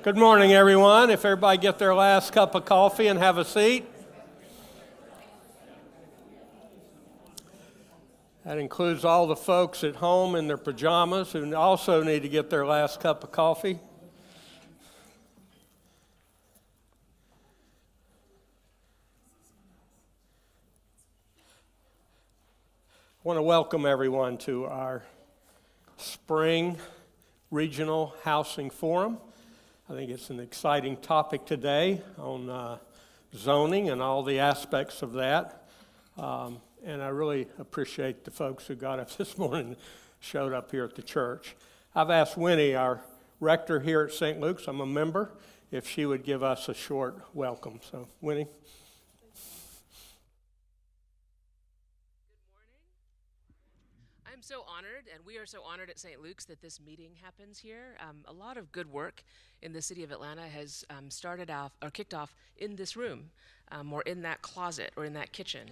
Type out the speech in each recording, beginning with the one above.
Good morning, everyone. If everybody get their last cup of coffee and have a seat. That includes all the folks at home in their pajamas who also need to get their last cup of coffee. I want to welcome everyone to our spring regional housing forum. I think it's an exciting topic today on zoning and all the aspects of that. And I really appreciate the folks who got up this morning and showed up here at the church. I've asked Winnie, our rector here at St. Luke's, I'm a member, if she would give us a short welcome. So, Winnie. I'm so honored, and we are so honored at St. Luke's that this meeting happens here. A lot of good work in the city of Atlanta has started off or kicked off in this room, or in that closet, or in that kitchen.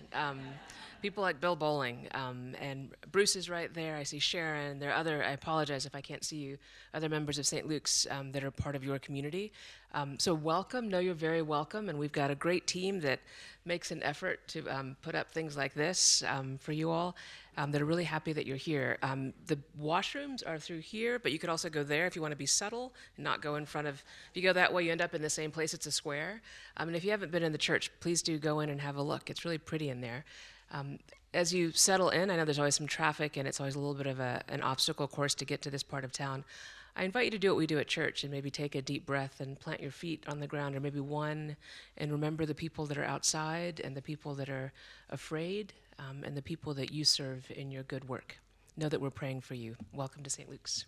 People like Bill Bowling, and Bruce is right there. I see Sharon. There are other, I apologize if I can't see you, other members of St. Luke's that are part of your community. So welcome, know you're very welcome, and we've got a great team that makes an effort to put up things like this for you all. That are really happy that you're here. The washrooms are through here, but you could also go there if you want to be subtle and not go in front of, if you go that way, you end up in the same place, it's a square. And if you haven't been in the church, please do go in and have a look. It's really pretty in there. As you settle in, I know there's always some traffic and it's always a little bit of an obstacle course to get to this part of town. I invite you to do what we do at church and maybe take a deep breath and plant your feet on the ground, or maybe one, and remember the people that are outside and the people that are afraid, and the people that you serve in your good work. Know that we're praying for you. Welcome to St. Luke's.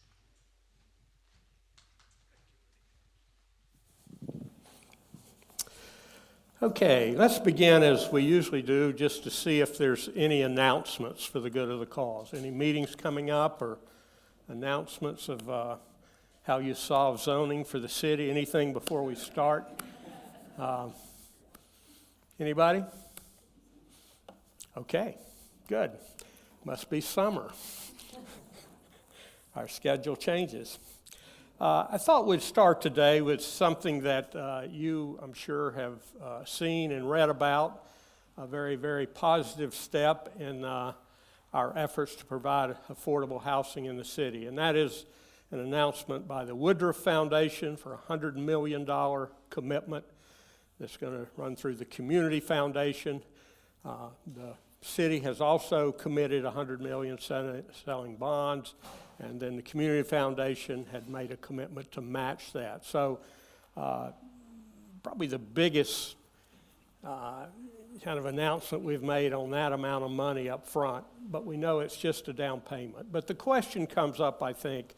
Okay, let's begin as we usually do, just to see if there's any announcements for the good of the cause. Any meetings coming up or announcements of how you solve zoning for the city? Anything before we start? Anybody? Okay, good. Must be summer. Our schedule changes. I thought we'd start today with something that you, I'm sure, have seen and read about, a very, very positive step in our efforts to provide affordable housing in the city. And that is an announcement by the Woodruff Foundation for a $100 million commitment that's going to run through the Community Foundation. The city has also committed $100 million selling bonds, and then the Community Foundation had made a commitment to match that. So probably the biggest kind of announcement we've made on that amount of money up front, but we know it's just a down payment. But the question comes up, I think,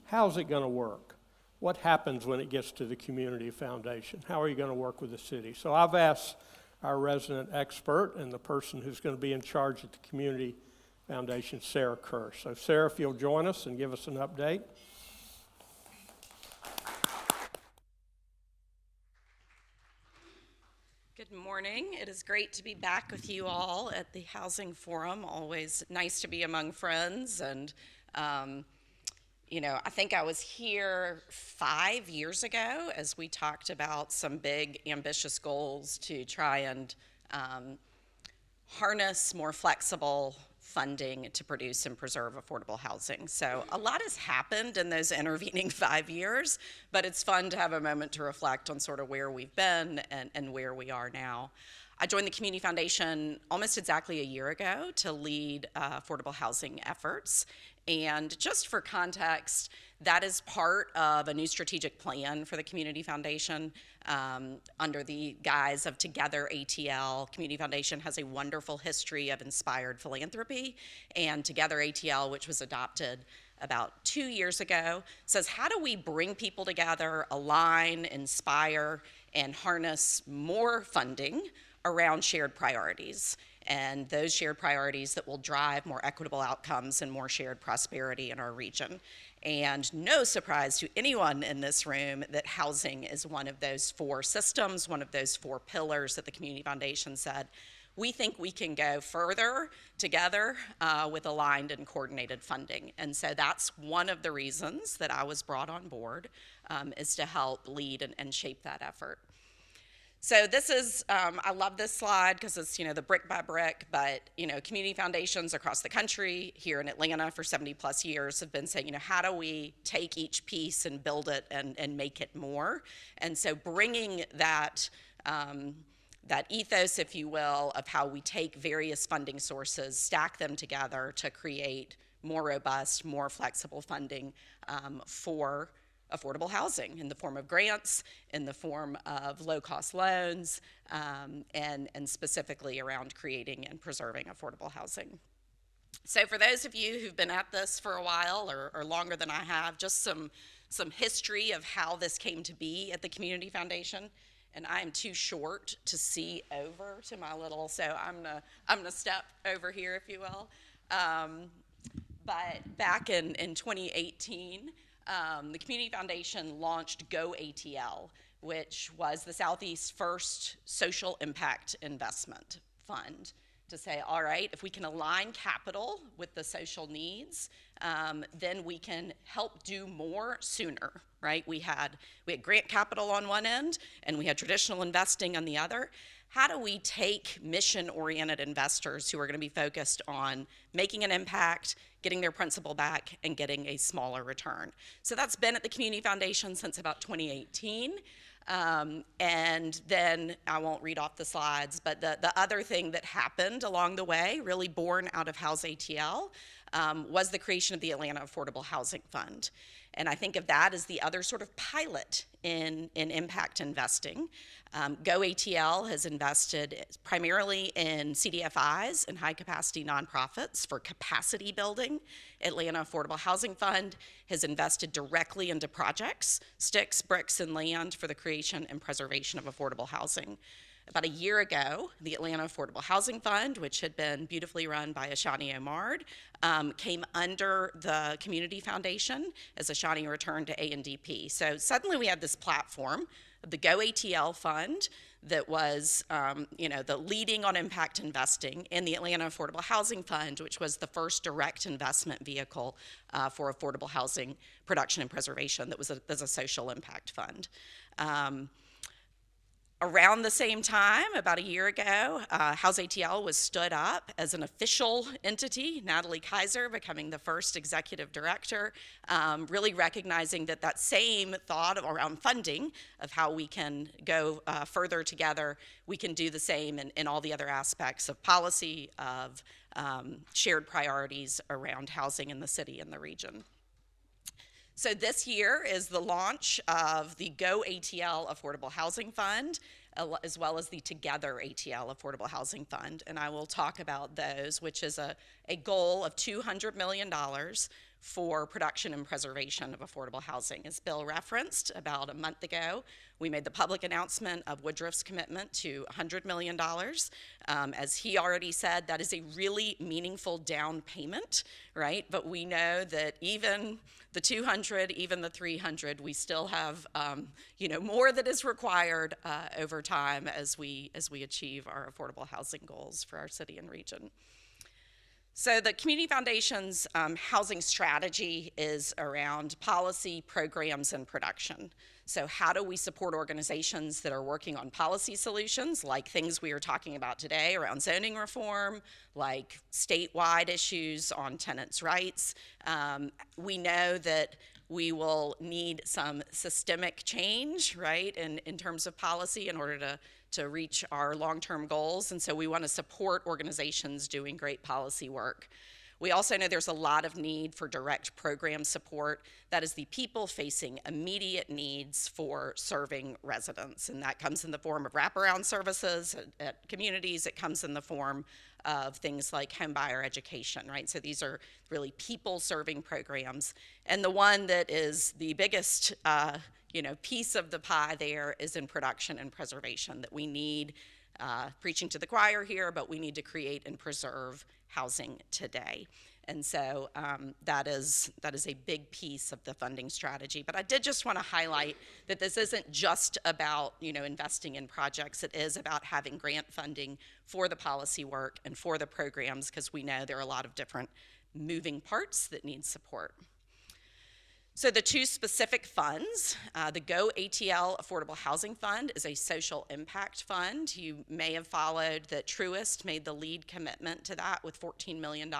how's it going to work? What happens when it gets to the Community Foundation? How are you going to work with the city? So I've asked our resident expert and the person who's going to be in charge at the Community Foundation, Sarah Kerr. So Sarah, if you'll join us and give us an update. Good morning. It is great to be back with you all at the Housing Forum. Always nice to be among friends. And, I think I was here 5 years ago as we talked about some big, ambitious goals to try and harness more flexible funding to produce and preserve affordable housing. So a lot has happened in those intervening 5 years, but it's fun to have a moment to reflect on sort of where we've been and where we are now. I joined the Community Foundation almost exactly a year ago to lead affordable housing efforts. And just for context, that is part of a new strategic plan for the Community Foundation under the guise of Together ATL. Community Foundation has a wonderful history of inspired philanthropy, and Together ATL, which was adopted about 2 years ago, says how do we bring people together, align, inspire, and harness more funding around shared priorities, and those shared priorities that will drive more equitable outcomes and more shared prosperity in our region. And no surprise to anyone in this room that housing is one of those four systems, one of those four pillars that the Community Foundation said we think we can go further together with aligned and coordinated funding. And so that's one of the reasons that I was brought on board, is to help lead and shape that effort. So this is, I love this slide because it's, the brick by brick, but, community foundations across the country, here in Atlanta for 70 plus years, have been saying, how do we take each piece and build it and make it more? And so bringing that, that ethos, if you will, of how we take various funding sources, stack them together to create more robust, more flexible funding for affordable housing in the form of grants, in the form of low-cost loans, and specifically around creating and preserving affordable housing. So for those of you who've been at this for a while or longer than I have, just some history of how this came to be at the Community Foundation. And I am too short to see over to my little, so I'm gonna step over here, if you will. But back in 2018, the Community Foundation launched Go ATL, which was the Southeast's first social impact investment fund, to say, all right, if we can align capital with the social needs, then we can help do more sooner, right? We had grant capital on one end, and we had traditional investing on the other. How do we take mission-oriented investors who are going to be focused on making an impact, getting their principal back, and getting a smaller return? So that's been at the Community Foundation since about 2018. And then I won't read off the slides, but the other thing that happened along the way, really born out of House ATL, was the creation of the Atlanta Affordable Housing Fund. And I think of that as the other sort of pilot in impact investing. Go ATL has invested primarily in CDFIs and high capacity nonprofits for capacity building. Atlanta Affordable Housing Fund has invested directly into projects, sticks, bricks, and land for the creation and preservation of affordable housing. About a year ago, the Atlanta Affordable Housing Fund, which had been beautifully run by Ashani Omard, came under the Community Foundation as Ashani returned to A&DP. So suddenly we had this platform of the Go ATL Fund that was, the leading on impact investing, and the Atlanta Affordable Housing Fund, which was the first direct investment vehicle for affordable housing production and preservation that was a social impact fund. Around the same time, about a year ago, House ATL was stood up as an official entity, Natalie Kaiser becoming the first executive director, really recognizing that same thought around funding of how we can go further together, we can do the same in all the other aspects of policy, of shared priorities around housing in the city and the region. So this year is the launch of the Go ATL Affordable Housing Fund, as well as the Together ATL Affordable Housing Fund. And I will talk about those, which is a goal of $200 million for production and preservation of affordable housing. As Bill referenced, about a month ago, we made the public announcement of Woodruff's commitment to $100 million. As he already said, that is a really meaningful down payment, right? But we know that even the 200, even the 300, we still have, more that is required over time as we achieve our affordable housing goals for our city and region. So the Community Foundation's housing strategy is around policy, programs, and production. So how do we support organizations that are working on policy solutions, like things we are talking about today around zoning reform, like statewide issues on tenants' rights? We know that we will need some systemic change, right, in terms of policy in order to reach our long-term goals, and so we want to support organizations doing great policy work. We also know there's a lot of need for direct program support. That is the people facing immediate needs for serving residents, and that comes in the form of wraparound services at communities. It comes in the form of things like home buyer education, right? So these are really people-serving programs, and the one that is the biggest piece of the pie there is in production and preservation, that we need, preaching to the choir here, but we need to create and preserve housing today. And so that is a big piece of the funding strategy. But I did just want to highlight that this isn't just about, investing in projects. It is about having grant funding for the policy work and for the programs, because we know there are a lot of different moving parts that need support. So the two specific funds, the Go ATL Affordable Housing Fund is a social impact fund. You may have followed that Truist made the lead commitment to that with $14 million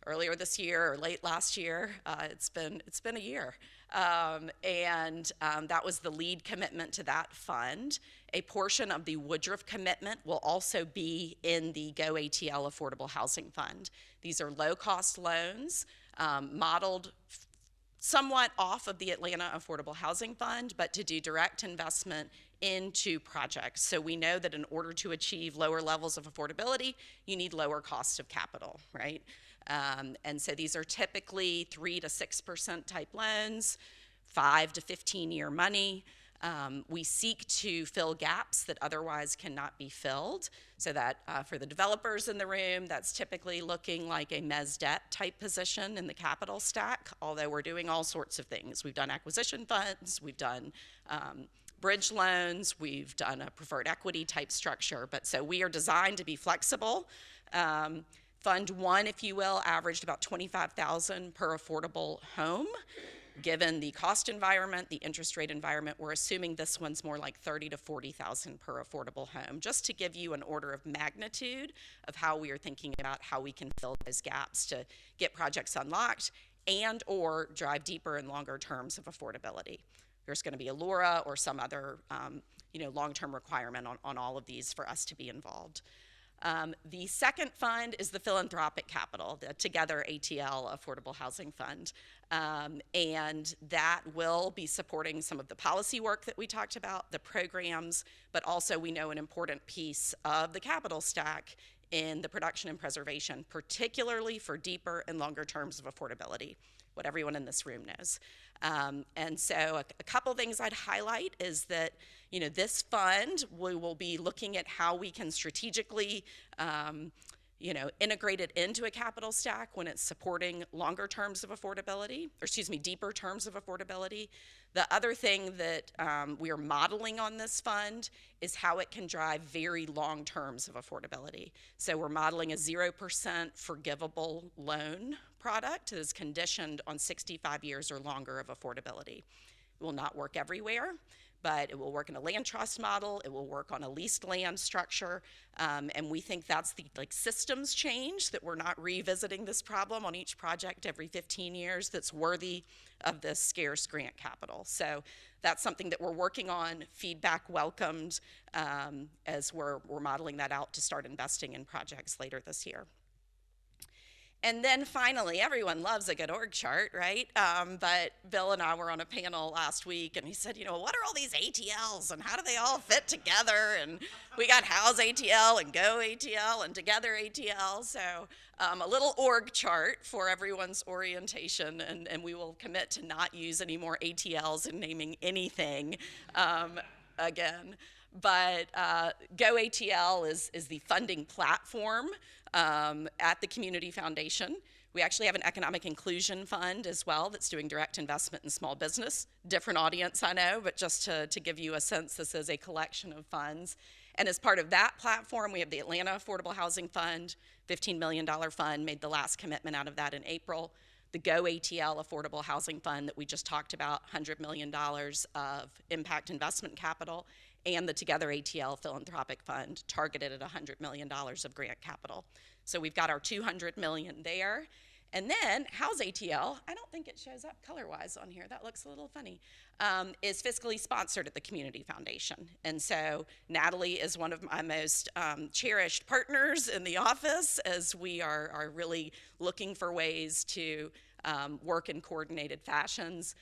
earlier this year or late last year. It's been a year. That was the lead commitment to that fund. A portion of the Woodruff commitment will also be in the Go ATL Affordable Housing Fund. These are low-cost loans modeled somewhat off of the Atlanta Affordable Housing Fund, but to do direct investment into projects. So we know that in order to achieve lower levels of affordability, you need lower cost of capital, right? And so these are typically 3 to 6% type loans, 5 to 15-year money. We seek to fill gaps that otherwise cannot be filled, so that for the developers in the room, that's typically looking like a mezz debt type position in the capital stack, although we're doing all sorts of things. We've done acquisition funds, we've done bridge loans, we've done a preferred equity type structure, but so we are designed to be flexible. Fund 1, if you will, averaged about $25,000 per affordable home. Given the cost environment, the interest rate environment, we're assuming this one's more like $30,000 to $40,000 per affordable home, just to give you an order of magnitude of how we are thinking about how we can fill those gaps to get projects unlocked and or drive deeper and longer terms of affordability. There's going to be a LURA or some other long-term requirement on all of these for us to be involved. The second fund is the philanthropic capital, the Together ATL Affordable Housing Fund. And that will be supporting some of the policy work that we talked about, the programs, but also we know an important piece of the capital stack in the production and preservation, particularly for deeper and longer terms of affordability, what everyone in this room knows. And so a couple things I'd highlight is that, this fund, we will be looking at how we can strategically, integrate it into a capital stack when it's supporting longer terms of affordability, deeper terms of affordability. The other thing that we are modeling on this fund is how it can drive very long terms of affordability. So we're modeling a 0% forgivable loan product that is conditioned on 65 years or longer of affordability. It will not work everywhere, but it will work in a land trust model, it will work on a leased land structure, and we think that's the systems change, that we're not revisiting this problem on each project every 15 years that's worthy of this scarce grant capital. So that's something that we're working on, feedback welcomed, as we're modeling that out to start investing in projects later this year. And then finally, everyone loves a good org chart, right? But Bill and I were on a panel last week, and he said, what are all these ATLs, and how do they all fit together? And we got House ATL and Go ATL and Together ATL. So a little org chart for everyone's orientation, and we will commit to not use any more ATLs in naming anything again. But Go ATL is the funding platform at the Community Foundation. We actually have an economic inclusion fund as well that's doing direct investment in small business. Different audience, I know, but just to give you a sense, this is a collection of funds. And as part of that platform, we have the Atlanta Affordable Housing Fund, $15 million fund, made the last commitment out of that in April. The Go ATL Affordable Housing Fund that we just talked about, $100 million of impact investment capital, and the Together ATL Philanthropic Fund, targeted at $100 million of grant capital. So we've got our $200 million there. And then House ATL, I don't think it shows up color-wise on here, that looks a little funny, is fiscally sponsored at the Community Foundation. And so Natalie is one of my most cherished partners in the office, as we are really looking for ways to work in coordinated fashions.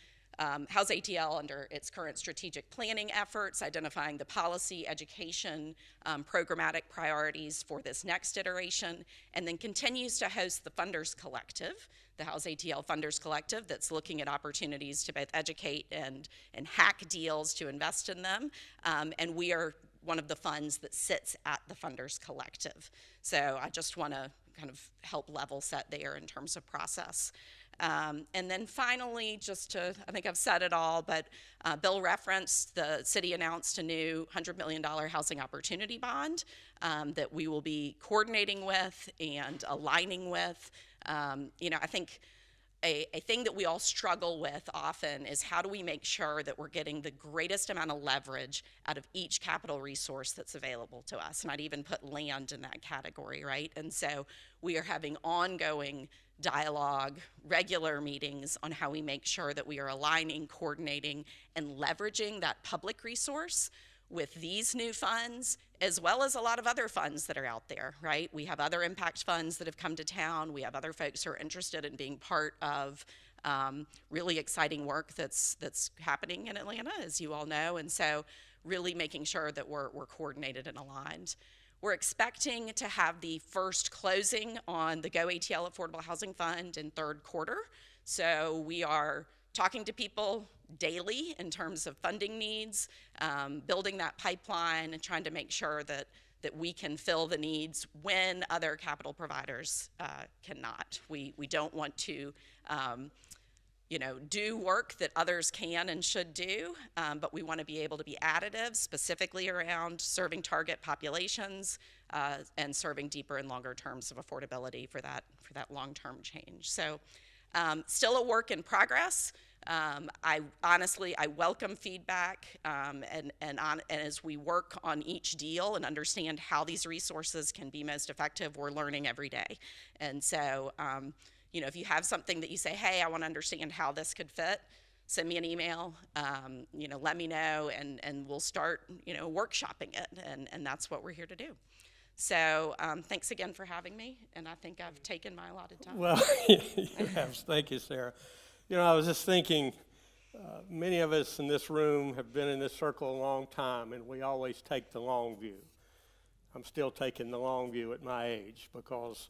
House ATL, under its current strategic planning efforts, identifying the policy, education, programmatic priorities for this next iteration, and then continues to host the Funders Collective, the House ATL Funders Collective, that's looking at opportunities to both educate and hack deals to invest in them. And we are one of the funds that sits at the Funders Collective. So I just want to kind of help level set there in terms of process. And then finally, I think I've said it all, but Bill referenced the city announced a new $100 million housing opportunity bond that we will be coordinating with and aligning with. I think a thing that we all struggle with often is how do we make sure that we're getting the greatest amount of leverage out of each capital resource that's available to us. And I'd even put land in that category, right? And so we are having ongoing dialogue, regular meetings on how we make sure that we are aligning, coordinating, and leveraging that public resource with these new funds, as well as a lot of other funds that are out there, right? We have other impact funds that have come to town. We have other folks who are interested in being part of really exciting work that's happening in Atlanta, as you all know. And so really making sure that we're coordinated and aligned. We're expecting to have the first closing on the Go ATL Affordable Housing Fund in third quarter. So we are talking to people daily in terms of funding needs, building that pipeline and trying to make sure that we can fill the needs when other capital providers cannot. We don't want to do work that others can and should do, but we want to be able to be additive, specifically around serving target populations and serving deeper and longer terms of affordability for that long-term change. So still a work in progress. I welcome feedback, and as we work on each deal and understand how these resources can be most effective, we're learning every day. And so, if you have something that you say, hey, I want to understand how this could fit, send me an email, let me know, and we'll start, workshopping it, and that's what we're here to do. So thanks again for having me, and I think I've taken my allotted time. Well, you have. Thank you, Sarah. I was just thinking, many of us in this room have been in this circle a long time, and we always take the long view. I'm still taking the long view at my age because,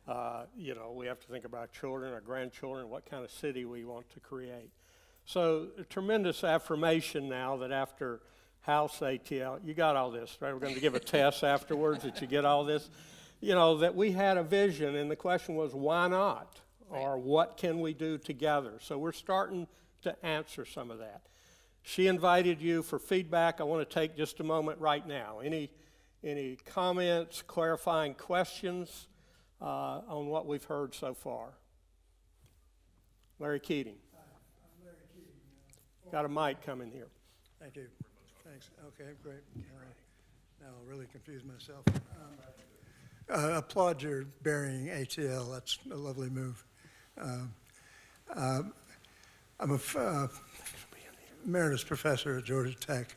we have to think about children, our grandchildren, what kind of city we want to create. So a tremendous affirmation now that after House ATL, you got all this, right? We're going to give a test afterwards that you get all this. That we had a vision, and the question was, why not? Or what can we do together? So we're starting to answer some of that. She invited you for feedback. I want to take just a moment right now. Any comments, clarifying questions on what we've heard so far? Larry Keating. Hi, I'm Larry Keating. Got a mic coming here. Thank you. Thanks. Okay, great. Now I'll really confuse myself. Applaud your burying ATL. That's a lovely move. I'm a emeritus professor at Georgia Tech.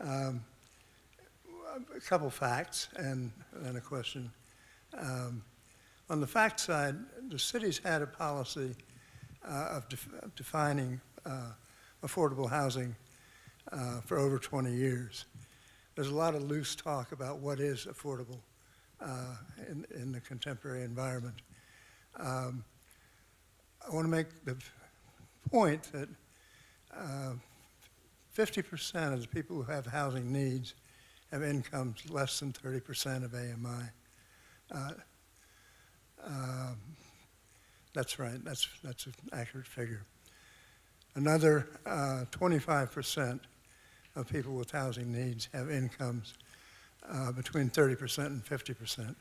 A couple facts and then a question. On the fact side, the city's had a policy of defining affordable housing for over 20 years. There's a lot of loose talk about what is affordable in the contemporary environment. I want to make the point that 50% of the people who have housing needs have incomes less than 30% of AMI. That's right. That's an accurate figure. Another 25% of people with housing needs have incomes between 30% and 50%.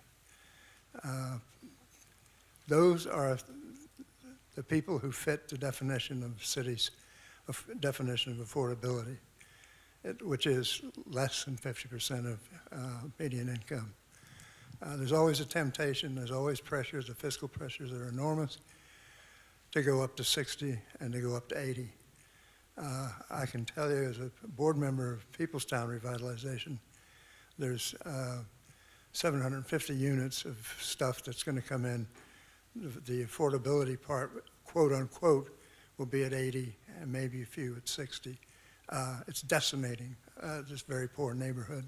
Those are the people who fit the definition of cities, definition of affordability, which is less than 50% of median income. There's always a temptation, there's always pressures, the fiscal pressures are enormous, to go up to 60 and to go up to 80. I can tell you as a board member of Peoplestown Revitalization, there's 750 units of stuff that's going to come in. The affordability part, quote unquote, will be at 80 and maybe a few at 60. It's decimating this very poor neighborhood.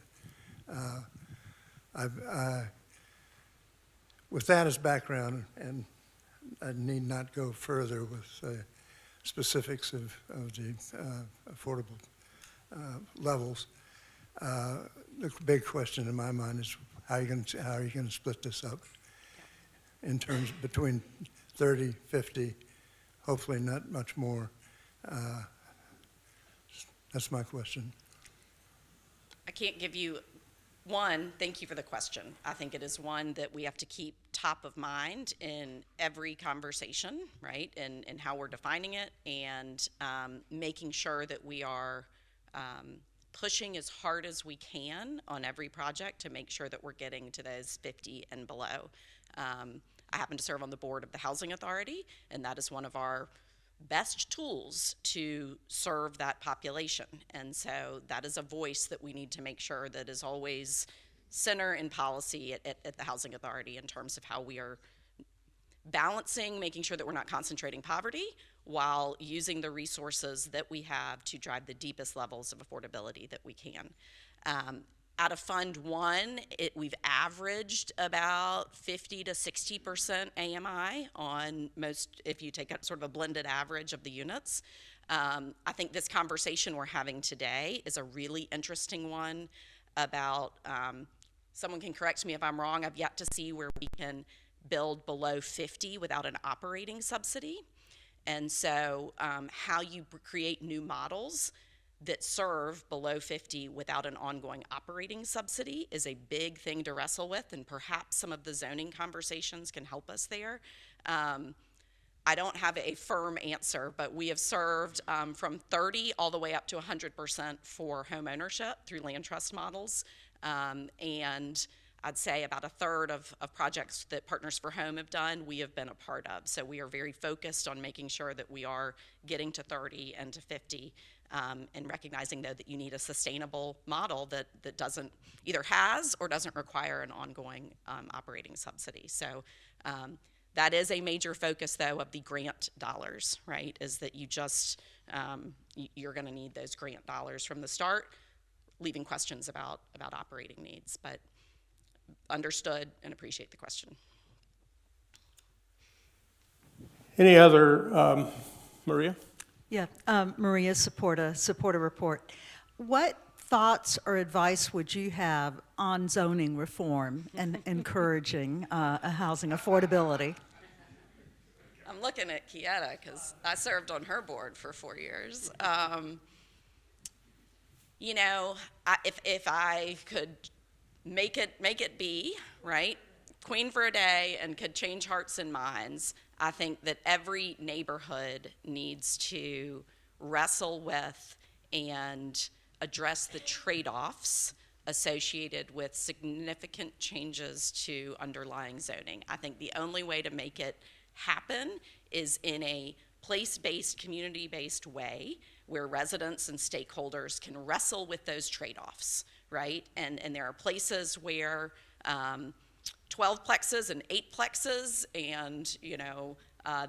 With that as background, and I need not go further with specifics of the affordable levels, The big question in my mind is how are you going to split this up in terms between 30, 50, hopefully not much more. That's my question. I can't give you one, thank you for the question. I think it is one that we have to keep top of mind in every conversation, right? And how we're defining it, and making sure that we are pushing as hard as we can on every project to make sure that we're getting to those 50 and below. I happen to serve on the board of the Housing Authority, and that is one of our best tools to serve that population. And so that is a voice that we need to make sure that is always center in policy at the Housing Authority in terms of how we are balancing, making sure that we're not concentrating poverty while using the resources that we have to drive the deepest levels of affordability that we can. Out of Fund 1, we've averaged about 50 to 60% AMI on most, if you take a sort of a blended average of the units. I think this conversation we're having today is a really interesting one about, someone can correct me if I'm wrong, I've yet to see where we can build below 50 without an operating subsidy. And so how you create new models that serve below 50 without an ongoing operating subsidy is a big thing to wrestle with, and perhaps some of the zoning conversations can help us there. I don't have a firm answer, but we have served from 30 all the way up to 100% for home ownership through land trust models. And I'd say about a third of projects that Partners for Home have done, we have been a part of. So we are very focused on making sure that we are getting to 30 and to 50, and recognizing, though, that you need a sustainable model that doesn't either has or doesn't require an ongoing operating subsidy. So that is a major focus, though, of the grant dollars, right, is that you just, you're going to need those grant dollars from the start, leaving questions about operating needs. But understood and appreciate the question. Any other, Maria? Yeah, Maria, support a report. What thoughts or advice would you have on zoning reform and encouraging housing affordability? I'm looking at Kieta because I served on her board for 4 years. You know, if I could make it be, right, queen for a day and could change hearts and minds, I think that every neighborhood needs to wrestle with and address the trade-offs associated with significant changes to underlying zoning. I think the only way to make it happen is in a place-based, community-based way where residents and stakeholders can wrestle with those trade-offs, right? And there are places where 12 plexes and 8 plexes and, you know,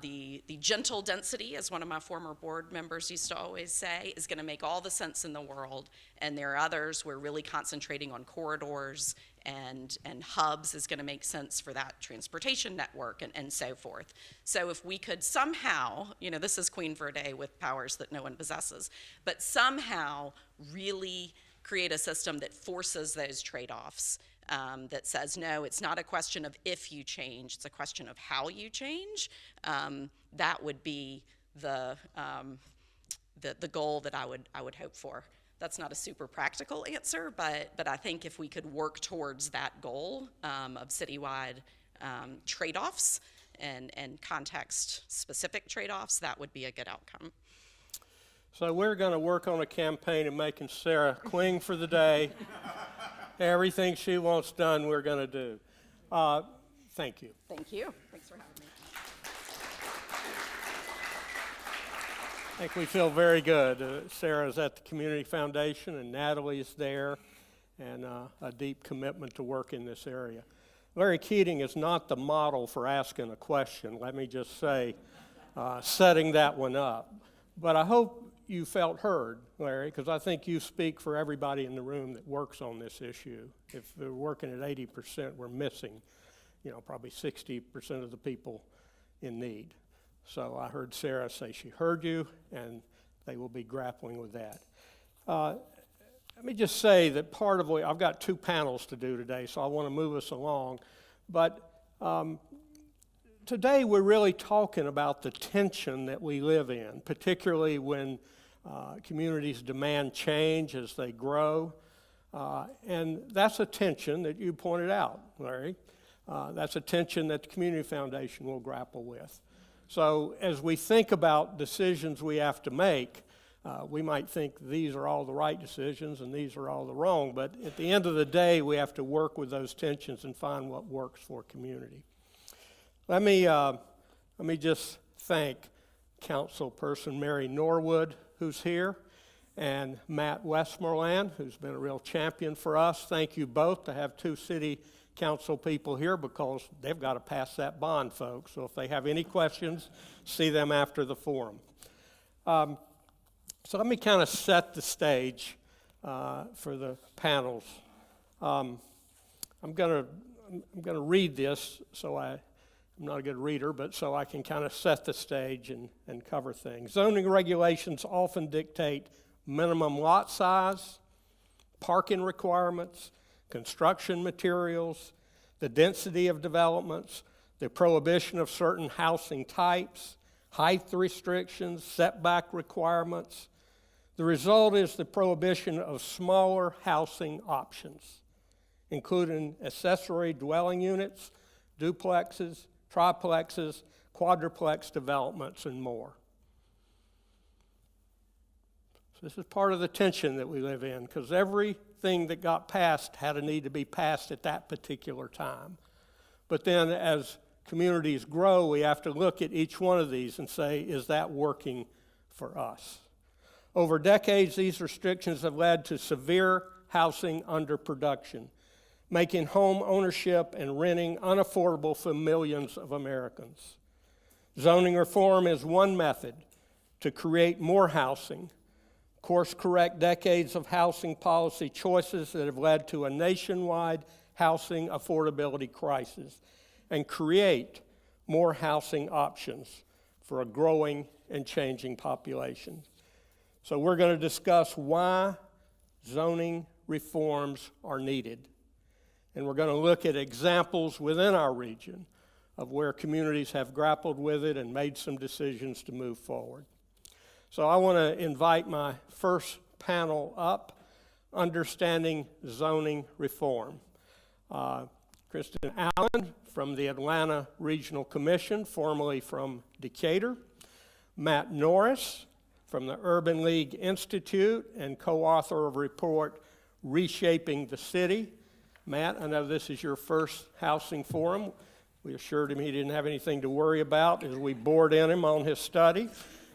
the gentle density, as one of my former board members used to always say, is going to make all the sense in the world. And there are others where really concentrating on corridors and hubs is going to make sense for that transportation network and so forth. So if we could somehow, you know, this is queen for a day with powers that no one possesses, but somehow really create a system that forces those trade-offs, that says, no, it's not a question of if you change, it's a question of how you change. That would be the goal that I would hope for. That's not a super practical answer, but I think if we could work towards that goal of citywide trade-offs and context-specific trade-offs, that would be a good outcome. So we're going to work on a campaign of making Sarah queen for the day. Everything she wants done, we're going to do. Thank you. Thank you. Thanks for having me. I think we feel very good. Sarah's at the Community Foundation, and Natalie's there, and a deep commitment to work in this area. Larry Keating is not the model for asking a question, let me just say, setting that one up. But I hope you felt heard, Larry, because I think you speak for everybody in the room that works on this issue. If they're working at 80%, we're missing, you know, probably 60% of the people in need. So I heard Sarah say she heard you, and they will be grappling with that. let me just say that part of what, I've got two panels to do today, so I want to move us along. But today we're really talking about the tension that we live in, particularly when communities demand change as they grow. And that's a tension that you pointed out, Larry. That's a tension that the Community Foundation will grapple with. So as we think about decisions we have to make, we might think these are all the right decisions and these are all the wrong, but at the end of the day, we have to work with those tensions and find what works for community. Let me just thank Councilperson Mary Norwood, who's here, and Matt Westmoreland, who's been a real champion for us. Thank you both to have two city council people here, because they've got to pass that bond, folks. So if they have any questions, see them after the forum. So let me kind of set the stage for the panels. I'm going to read this, so I'm not a good reader, but so I can kind of set the stage and cover things. Zoning regulations often dictate minimum lot size, parking requirements, construction materials, the density of developments, the prohibition of certain housing types, height restrictions, setback requirements. The result is the prohibition of smaller housing options, including accessory dwelling units, duplexes, triplexes, quadruplex developments, and more. So this is part of the tension that we live in, because everything that got passed had a need to be passed at that particular time. But then as communities grow, we have to look at each one of these and say, is that working for us? Over decades, these restrictions have led to severe housing underproduction, making home ownership and renting unaffordable for millions of Americans. Zoning reform is one method to create more housing, course-correct decades of housing policy choices that have led to a nationwide housing affordability crisis, and create more housing options for a growing and changing population. So we're going to discuss why zoning reforms are needed. And we're going to look at examples within our region of where communities have grappled with it and made some decisions to move forward. So I want to invite my first panel up, Understanding Zoning Reform. Kristen Allen from the Atlanta Regional Commission, formerly from Decatur. Matt Norris from the Urban League Institute and co-author of report Reshaping the City. Matt, I know this is your first housing forum. We assured him he didn't have anything to worry about as we bored in him on his study.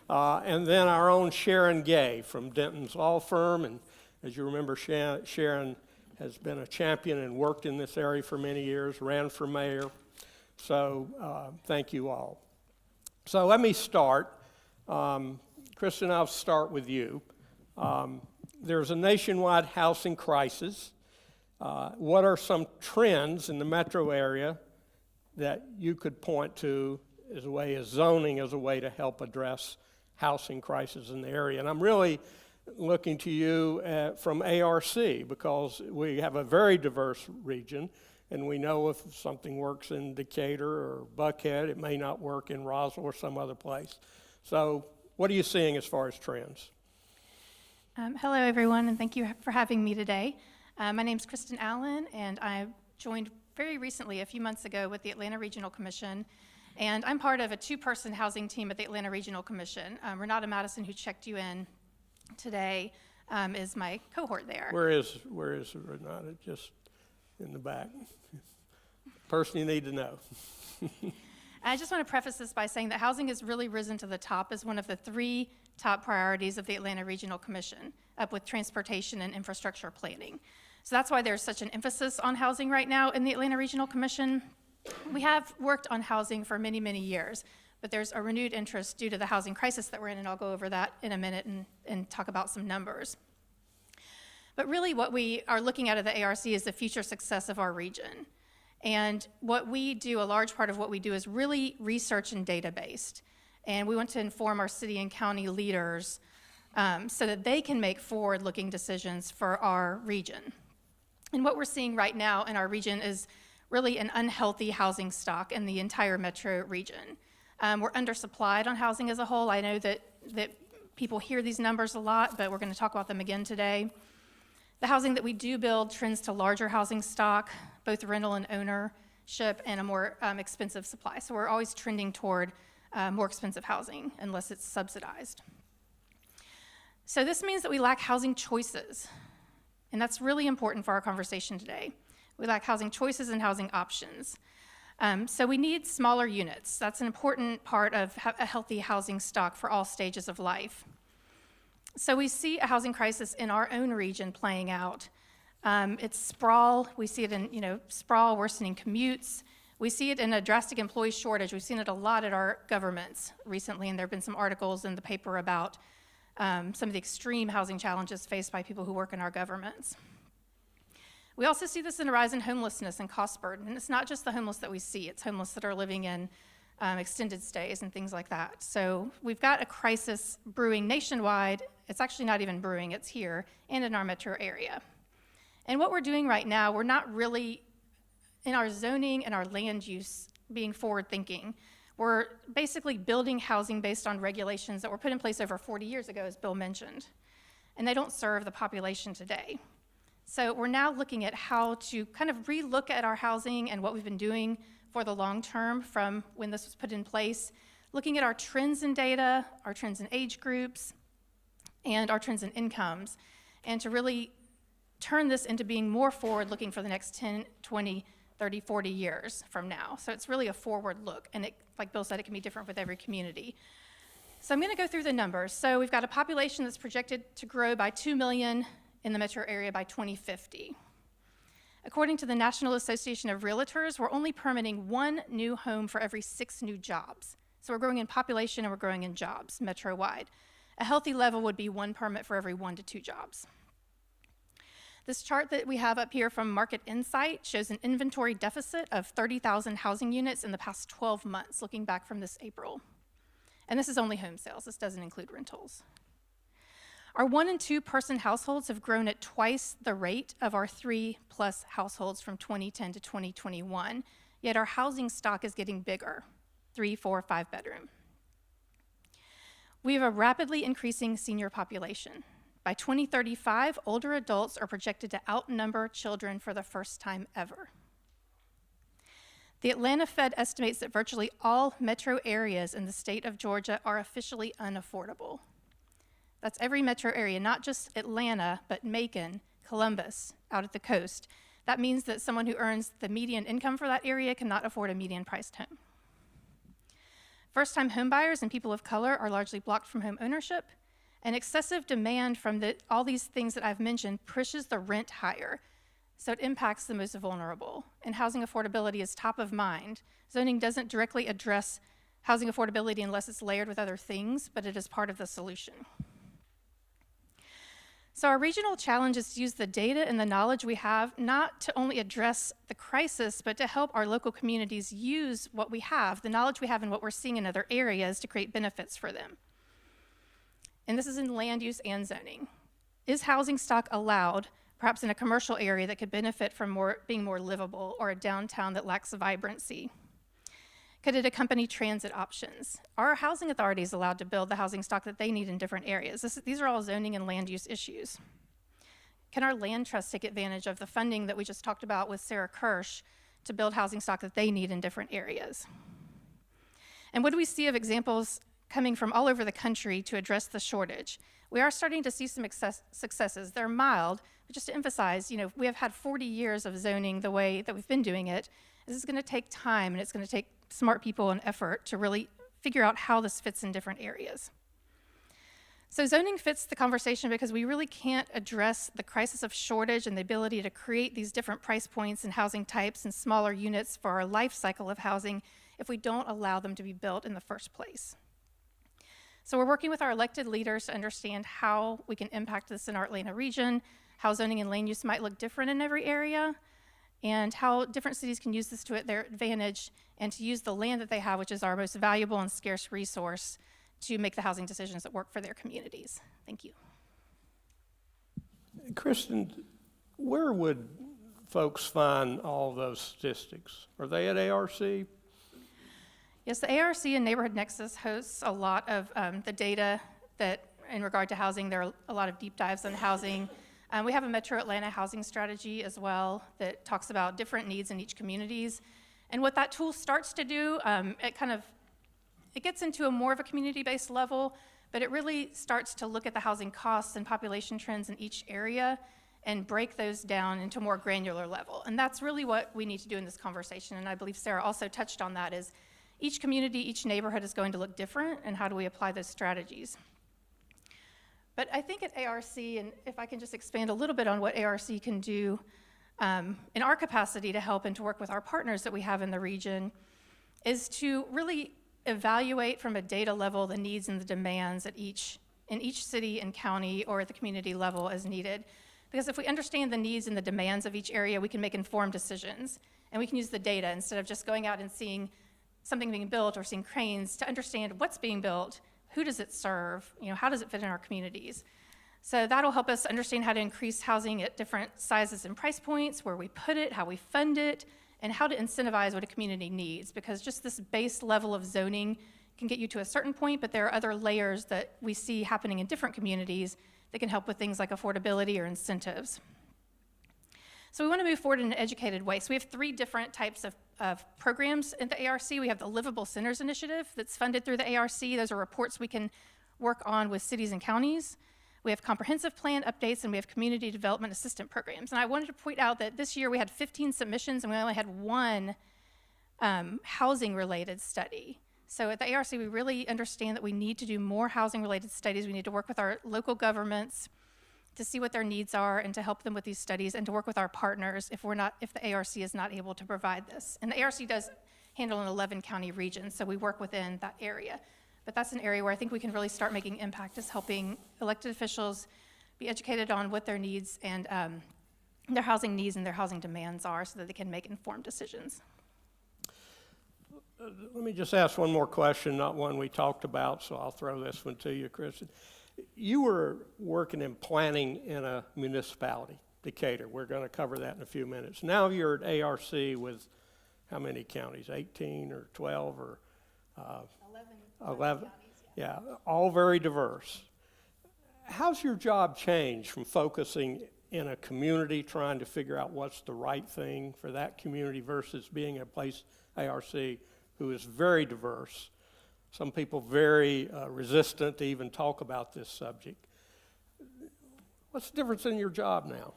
And then our own Sharon Gay from Denton's Law Firm. And as you remember, Sharon has been a champion and worked in this area for many years, ran for mayor. So thank you all. So let me start. Kristen, I'll start with you. There's a nationwide housing crisis. What are some trends in the metro area that you could point to as a way as zoning as a way to help address housing crisis in the area? And I'm really looking to you from ARC, because we have a very diverse region, and we know if something works in Decatur or Buckhead, it may not work in Roswell or some other place. So what are you seeing as far as trends? Hello, everyone, and thank you for having me today. My name is Kristen Allen, and I joined very recently, a few months ago, with the Atlanta Regional Commission. And I'm part of a two-person housing team at the Atlanta Regional Commission. Renata Madison, who checked you in today, is my cohort there. Where is Renata? Just in the back. Person you need to know. I just want to preface this by saying that housing has really risen to the top as one of the three top priorities of the Atlanta Regional Commission, up with transportation and infrastructure planning. So that's why there's such an emphasis on housing right now in the Atlanta Regional Commission. We have worked on housing for many, many years, but there's a renewed interest due to the housing crisis that we're in, and I'll go over that in a minute and talk about some numbers. But really what we are looking at the ARC is the future success of our region. And what we do, a large part of what we do, is really research and data-based. And we want to inform our city and county leaders so that they can make forward-looking decisions for our region. And what we're seeing right now in our region is really an unhealthy housing stock in the entire metro region. We're undersupplied on housing as a whole. I know that people hear these numbers a lot, but we're going to talk about them again today. The housing that we do build trends to larger housing stock, both rental and ownership, and a more expensive supply. So we're always trending toward more expensive housing unless it's subsidized. So this means that we lack housing choices, and that's really important for our conversation today. We lack housing choices and housing options. So we need smaller units. That's an important part of a healthy housing stock for all stages of life. So we see a housing crisis in our own region playing out. It's sprawl. We see it in sprawl, worsening commutes. We see it in a drastic employee shortage. We've seen it a lot at our governments recently, and there have been some articles in the paper about some of the extreme housing challenges faced by people who work in our governments. We also see this in a rise in homelessness and cost burden. And it's not just the homeless that we see, it's homeless that are living in extended stays and things like that. So we've got a crisis brewing nationwide. It's actually not even brewing, it's here and in our metro area. And what we're doing right now, we're not really, in our zoning and our land use, being forward thinking. We're basically building housing based on regulations that were put in place over 40 years ago, as Bill mentioned. And they don't serve the population today. So we're now looking at how to kind of relook at our housing and what we've been doing for the long term from when this was put in place, looking at our trends in data, our trends in age groups, and our trends in incomes, and to really turn this into being more forward-looking for the next 10, 20, 30, 40 years from now. So it's really a forward look, and it, like Bill said, it can be different with every community. So I'm going to go through the numbers. So we've got a population that's projected to grow by 2 million in the metro area by 2050. According to the National Association of Realtors, we're only permitting 1 new home for every 6 new jobs. So we're growing in population and we're growing in jobs, metro-wide. A healthy level would be 1 permit for every 1 to 2 jobs. This chart that we have up here from Market Insight shows an inventory deficit of 30,000 housing units in the past 12 months, looking back from this April. And this is only home sales. This doesn't include rentals. Our 1 and 2 person households have grown at twice the rate of our 3+ households from 2010 to 2021, yet our housing stock is getting bigger, 3, 4, 5 bedroom. We have a rapidly increasing senior population. By 2035, older adults are projected to outnumber children for the first time ever. The Atlanta Fed estimates that virtually all metro areas in the state of Georgia are officially unaffordable. That's every metro area, not just Atlanta, but Macon, Columbus, out at the coast. That means that someone who earns the median income for that area cannot afford a median-priced home. First-time homebuyers and people of color are largely blocked from home ownership, and excessive demand from all these things that I've mentioned pushes the rent higher, so it impacts the most vulnerable. And housing affordability is top of mind. Zoning doesn't directly address housing affordability unless it's layered with other things, but it is part of the solution. So our regional challenge is to use the data and the knowledge we have not to only address the crisis, but to help our local communities use what we have, the knowledge we have and what we're seeing in other areas to create benefits for them. And this is in land use and zoning. Is housing stock allowed, perhaps in a commercial area that could benefit from being more livable, or a downtown that lacks vibrancy? Could it accompany transit options? Are housing authorities allowed to build the housing stock that they need in different areas? These are all zoning and land use issues. Can our land trusts take advantage of the funding that we just talked about with Sarah Kirsch to build housing stock that they need in different areas? And what do we see of examples coming from all over the country to address the shortage? We are starting to see some successes. They're mild, but just to emphasize, we have had 40 years of zoning the way that we've been doing it. This is going to take time, and it's going to take smart people and effort to really figure out how this fits in different areas. So zoning fits the conversation because we really can't address the crisis of shortage and the ability to create these different price points and housing types and smaller units for our life cycle of housing if we don't allow them to be built in the first place. So we're working with our elected leaders to understand how we can impact this in our Atlanta region, how zoning and land use might look different in every area, and how different cities can use this to their advantage and to use the land that they have, which is our most valuable and scarce resource, to make the housing decisions that work for their communities. Thank you. Kristen, where would folks find all those statistics? Are they at ARC? Yes, the ARC and Neighborhood Nexus hosts a lot of the data that, in regard to housing, there are a lot of deep dives on housing. We have a Metro Atlanta housing strategy as well that talks about different needs in each communities. And what that tool starts to do, it gets into a more of a community-based level, but it really starts to look at the housing costs and population trends in each area and break those down into a more granular level. And that's really what we need to do in this conversation. And I believe Sarah also touched on that, is each community, each neighborhood is going to look different, and how do we apply those strategies? But I think at ARC, and if I can just expand a little bit on what ARC can do in our capacity to help and to work with our partners that we have in the region, is to really evaluate from a data level the needs and the demands in each city and county or at the community level as needed. Because if we understand the needs and the demands of each area, we can make informed decisions. And we can use the data instead of just going out and seeing something being built or seeing cranes to understand what's being built, who does it serve, how does it fit in our communities. So that'll help us understand how to increase housing at different sizes and price points, where we put it, how we fund it, and how to incentivize what a community needs. Because just this base level of zoning can get you to a certain point, but there are other layers that we see happening in different communities that can help with things like affordability or incentives. So we want to move forward in an educated way. So we have 3 different types of programs in the ARC. We have the Livable Centers Initiative that's funded through the ARC. Those are reports we can work on with cities and counties. We have comprehensive plan updates, and we have community development assistant programs. And I wanted to point out that this year we had 15 submissions, and we only had 1 housing-related study. So at the ARC, we really understand that we need to do more housing-related studies. We need to work with our local governments to see what their needs are and to help them with these studies, and to work with our partners if the ARC is not able to provide this. And the ARC does handle an 11-county region, so we work within that area. But that's an area where I think we can really start making impact, is helping elected officials be educated on what their needs and their housing needs and their housing demands are, so that they can make informed decisions. Let me just ask one more question, not one we talked about, so I'll throw this one to you, Kristen. You were working in planning in a municipality, Decatur. We're going to cover that in a few minutes. Now you're at ARC with how many counties? 18 or 12 or 11 counties, yeah, all very diverse. How's your job changed from focusing in a community, trying to figure out what's the right thing for that community, versus being in a place, ARC, who is very diverse? Some people very resistant to even talk about this subject. What's the difference in your job now?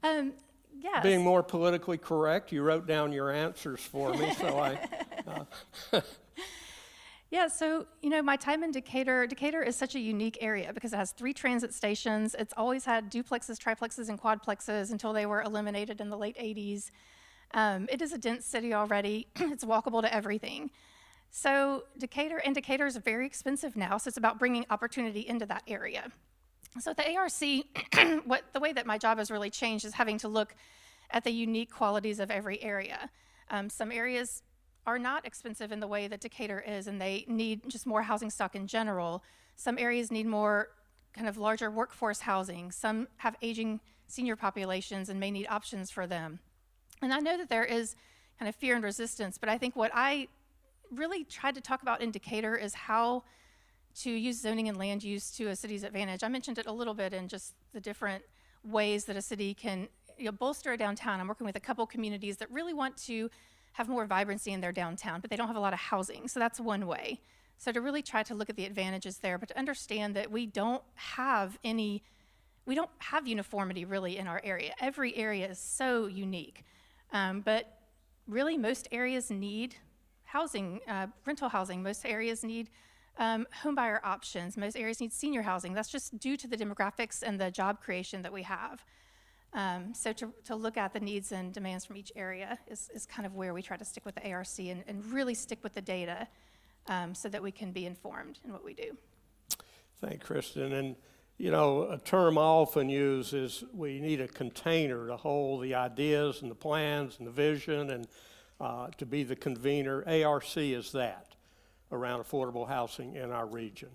Huh? Yes. Being more politically correct, you wrote down your answers for me, so I... Yeah, so, my time in Decatur is such a unique area because it has 3 transit stations. It's always had duplexes, triplexes, and quadplexes until they were eliminated in the late 80s. It is a dense city already. It's walkable to everything. So Decatur is very expensive now, so it's about bringing opportunity into that area. So at the ARC, the way that my job has really changed is having to look at the unique qualities of every area. Some areas are not expensive in the way that Decatur is, and they need just more housing stock in general. Some areas need more kind of larger workforce housing. Some have aging senior populations and may need options for them. And I know that there is kind of fear and resistance, but I think what I really tried to talk about in Decatur is how to use zoning and land use to a city's advantage. I mentioned it a little bit in just the different ways that a city can bolster a downtown. I'm working with a couple communities that really want to have more vibrancy in their downtown, but they don't have a lot of housing, so that's one way. So to really try to look at the advantages there, but to understand that we don't have uniformity really in our area. Every area is so unique. But really, most areas need housing, rental housing. Most areas need home buyer options. Most areas need senior housing. That's just due to the demographics and the job creation that we have. So to look at the needs and demands from each area is kind of where we try to stick with the ARC and really stick with the data so that we can be informed in what we do. Thank you, Kristen. And a term I often use is we need a container to hold the ideas and the plans and the vision and to be the convener. ARC is that. around affordable housing in our region.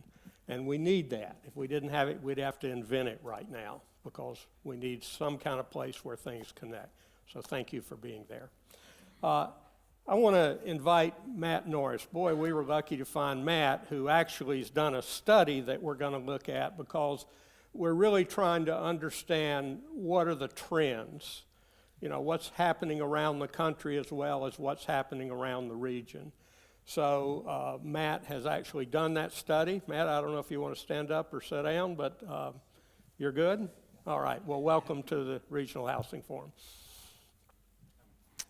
And we need that. If we didn't have it, we'd have to invent it right now because we need some kind of place where things connect. So thank you for being there. I want to invite Matt Norris. Boy, we were lucky to find Matt, who actually has done a study that we're going to look at because we're really trying to understand what are the trends, you know, what's happening around the country as well as what's happening around the region. So Matt has actually done that study. Matt, I don't know if you want to stand up or sit down, but you're good? All right. Well, welcome to the Regional Housing Forum.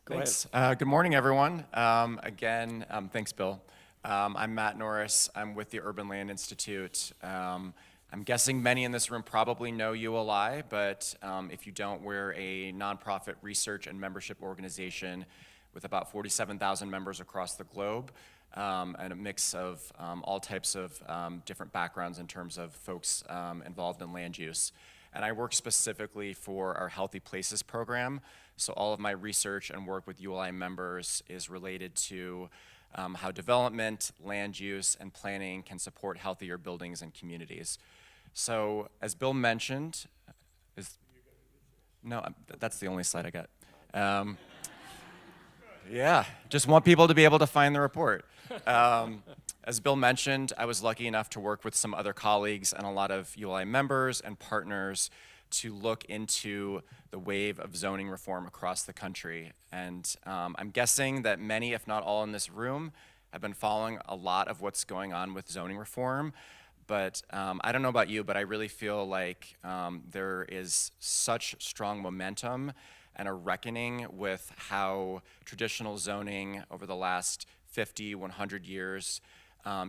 Go Thanks. ahead. Good morning, everyone. Again, thanks, Bill. I'm Matt Norris. I'm with the Urban Land Institute. I'm guessing many in this room probably know ULI, but if you don't, we're a nonprofit research and membership organization with about 47,000 members across the globe, and a mix of all types of different backgrounds in terms of folks involved in land use. And I work specifically for our Healthy Places program. So all of my research and work with ULI members is related to how development, land use, and planning can support healthier buildings and communities. So as Bill mentioned, that's the only slide I got. Yeah, just want people to be able to find the report. As Bill mentioned, I was lucky enough to work with some other colleagues and a lot of ULI members and partners to look into the wave of zoning reform across the country. And I'm guessing that many, if not all in this room, have been following a lot of what's going on with zoning reform. But I don't know about you, but I really feel like there is such strong momentum and a reckoning with how traditional zoning over the last 50, 100 years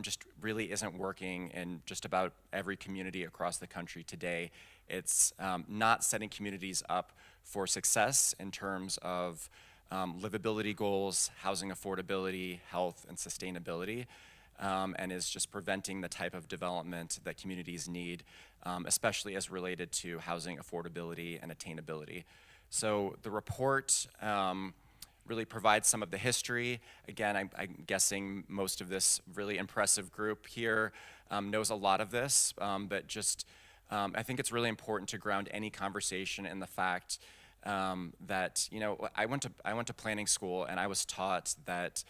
just really isn't working in just about every community across the country today. It's not setting communities up for success in terms of livability goals, housing affordability, health, and sustainability, and is just preventing the type of development that communities need, especially as related to housing affordability and attainability. So the report really provides some of the history. Again, I'm guessing most of this really impressive group here knows a lot of this, but just I think it's really important to ground any conversation in the fact that, you know, I went to planning school and I was taught that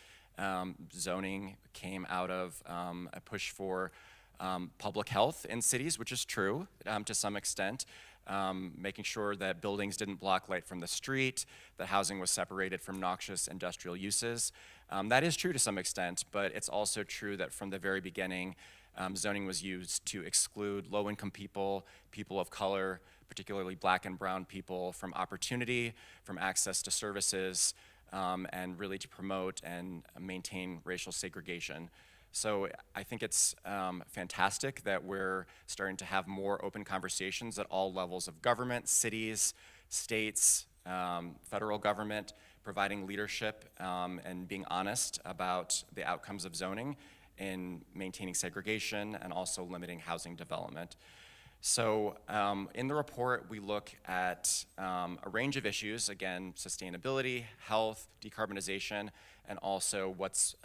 zoning came out of a push for public health in cities, which is true to some extent. Making sure that buildings didn't block light from the street, that housing was separated from noxious industrial uses. That is true to some extent, but it's also true that from the very beginning, zoning was used to exclude low-income people, people of color, particularly black and brown people, from opportunity, from access to services, and really to promote and maintain racial segregation. So I think it's fantastic that we're starting to have more open conversations at all levels of government, cities, states, federal government, providing leadership and being honest about the outcomes of zoning in maintaining segregation and also limiting housing development. So in the report, we look at a range of issues, again, sustainability, health, decarbonization, and also what's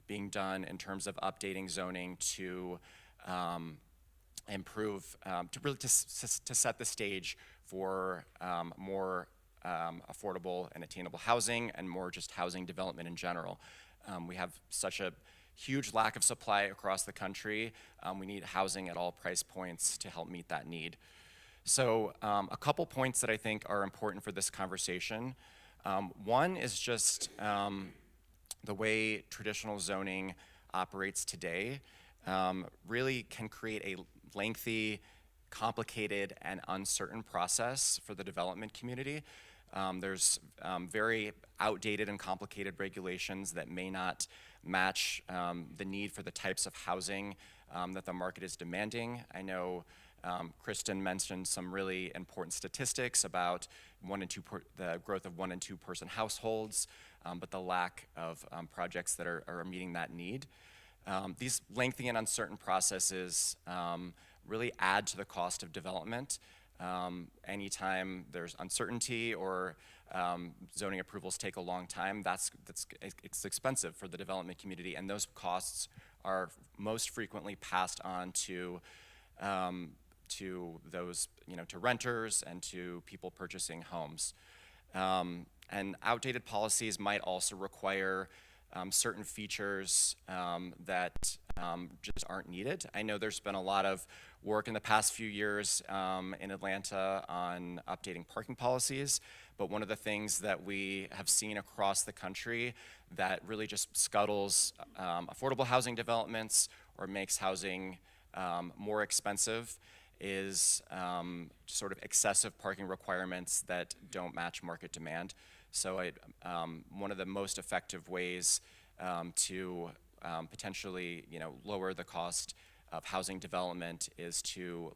being done in terms of updating zoning to improve, to really to set the stage for more affordable and attainable housing and more just housing development in general. We have such a huge lack of supply across the country. We need housing at all price points to help meet that need. So a couple points that I think are important for this conversation. One is just the way traditional zoning operates today really can create a lengthy, complicated, and uncertain process for the development community. There's very outdated and complicated regulations that may not match the need for the types of housing that the market is demanding. I know Kristen mentioned some really important statistics about the growth of 1 and 2 person households, but the lack of projects that are meeting that need. These lengthy and uncertain processes really add to the cost of development. anytime there's uncertainty or zoning approvals take a long time, it's expensive for the development community, and those costs are most frequently passed on to those, to renters and to people purchasing homes. And outdated policies might also require certain features that just aren't needed. I know there's been a lot of work in the past few years in Atlanta on updating parking policies, but one of the things that we have seen across the country that really just scuttles affordable housing developments or makes housing more expensive is sort of excessive parking requirements that don't match market demand. So one of the most effective ways to potentially, lower the cost of housing development is to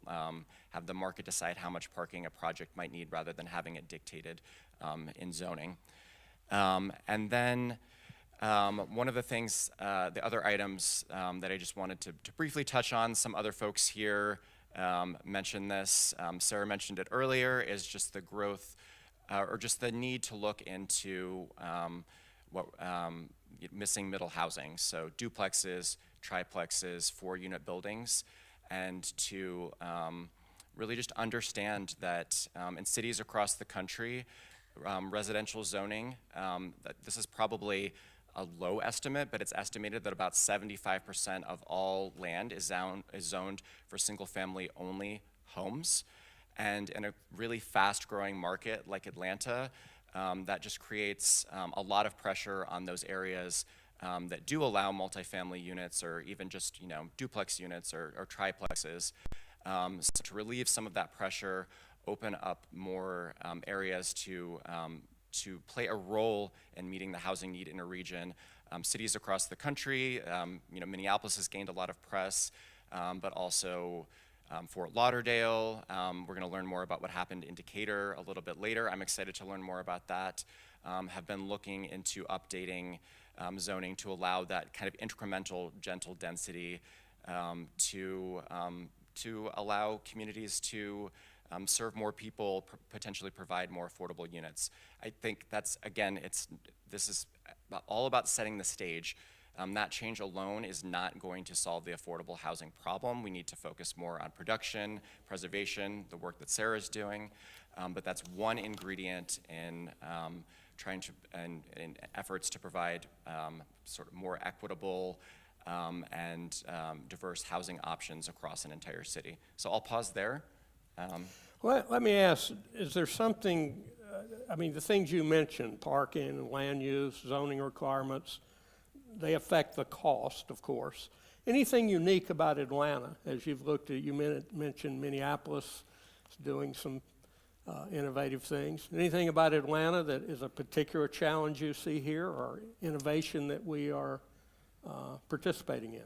have the market decide how much parking a project might need rather than having it dictated in zoning. And then one of the things, the other items that I just wanted to briefly touch on, some other folks here mentioned this, Sarah mentioned it earlier, is just the growth or just the need to look into missing middle housing, so duplexes, triplexes, 4-unit buildings, and to really just understand that in cities across the country, residential zoning, this is probably a low estimate, but it's estimated that about 75% of all land is zoned for single-family only homes. And in a really fast-growing market like Atlanta, that just creates a lot of pressure on those areas that do allow multifamily units or even just duplex units or triplexes. So to relieve some of that pressure, open up more areas to play a role in meeting the housing need in a region. Cities across the country, Minneapolis has gained a lot of press, but also Fort Lauderdale. We're going to learn more about what happened in Decatur a little bit later. I'm excited to learn more about that. Have been looking into updating zoning to allow that kind of incremental, gentle density to allow communities to serve more people, potentially provide more affordable units. I think that's, again, this is all about setting the stage. That change alone is not going to solve the affordable housing problem. We need to focus more on production, preservation, the work that Sarah's doing, but that's one ingredient in trying to, in efforts to provide sort of more equitable and diverse housing options across an entire city. So I'll pause there. Well, let me ask, is there something, the things you mentioned, parking, land use, zoning requirements, they affect the cost, of course. Anything unique about Atlanta, as you've looked at, you mentioned Minneapolis is doing some innovative things. Anything about Atlanta that is a particular challenge you see here or innovation that we are participating in?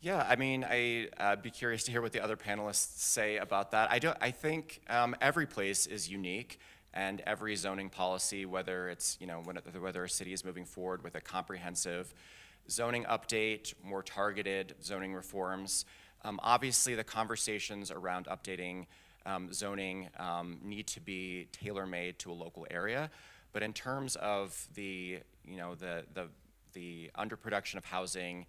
Yeah, I'd be curious to hear what the other panelists say about that. I think every place is unique, and every zoning policy, whether it's whether a city is moving forward with a comprehensive zoning update, more targeted zoning reforms, obviously the conversations around updating zoning need to be tailor-made to a local area. But in terms of the underproduction of housing,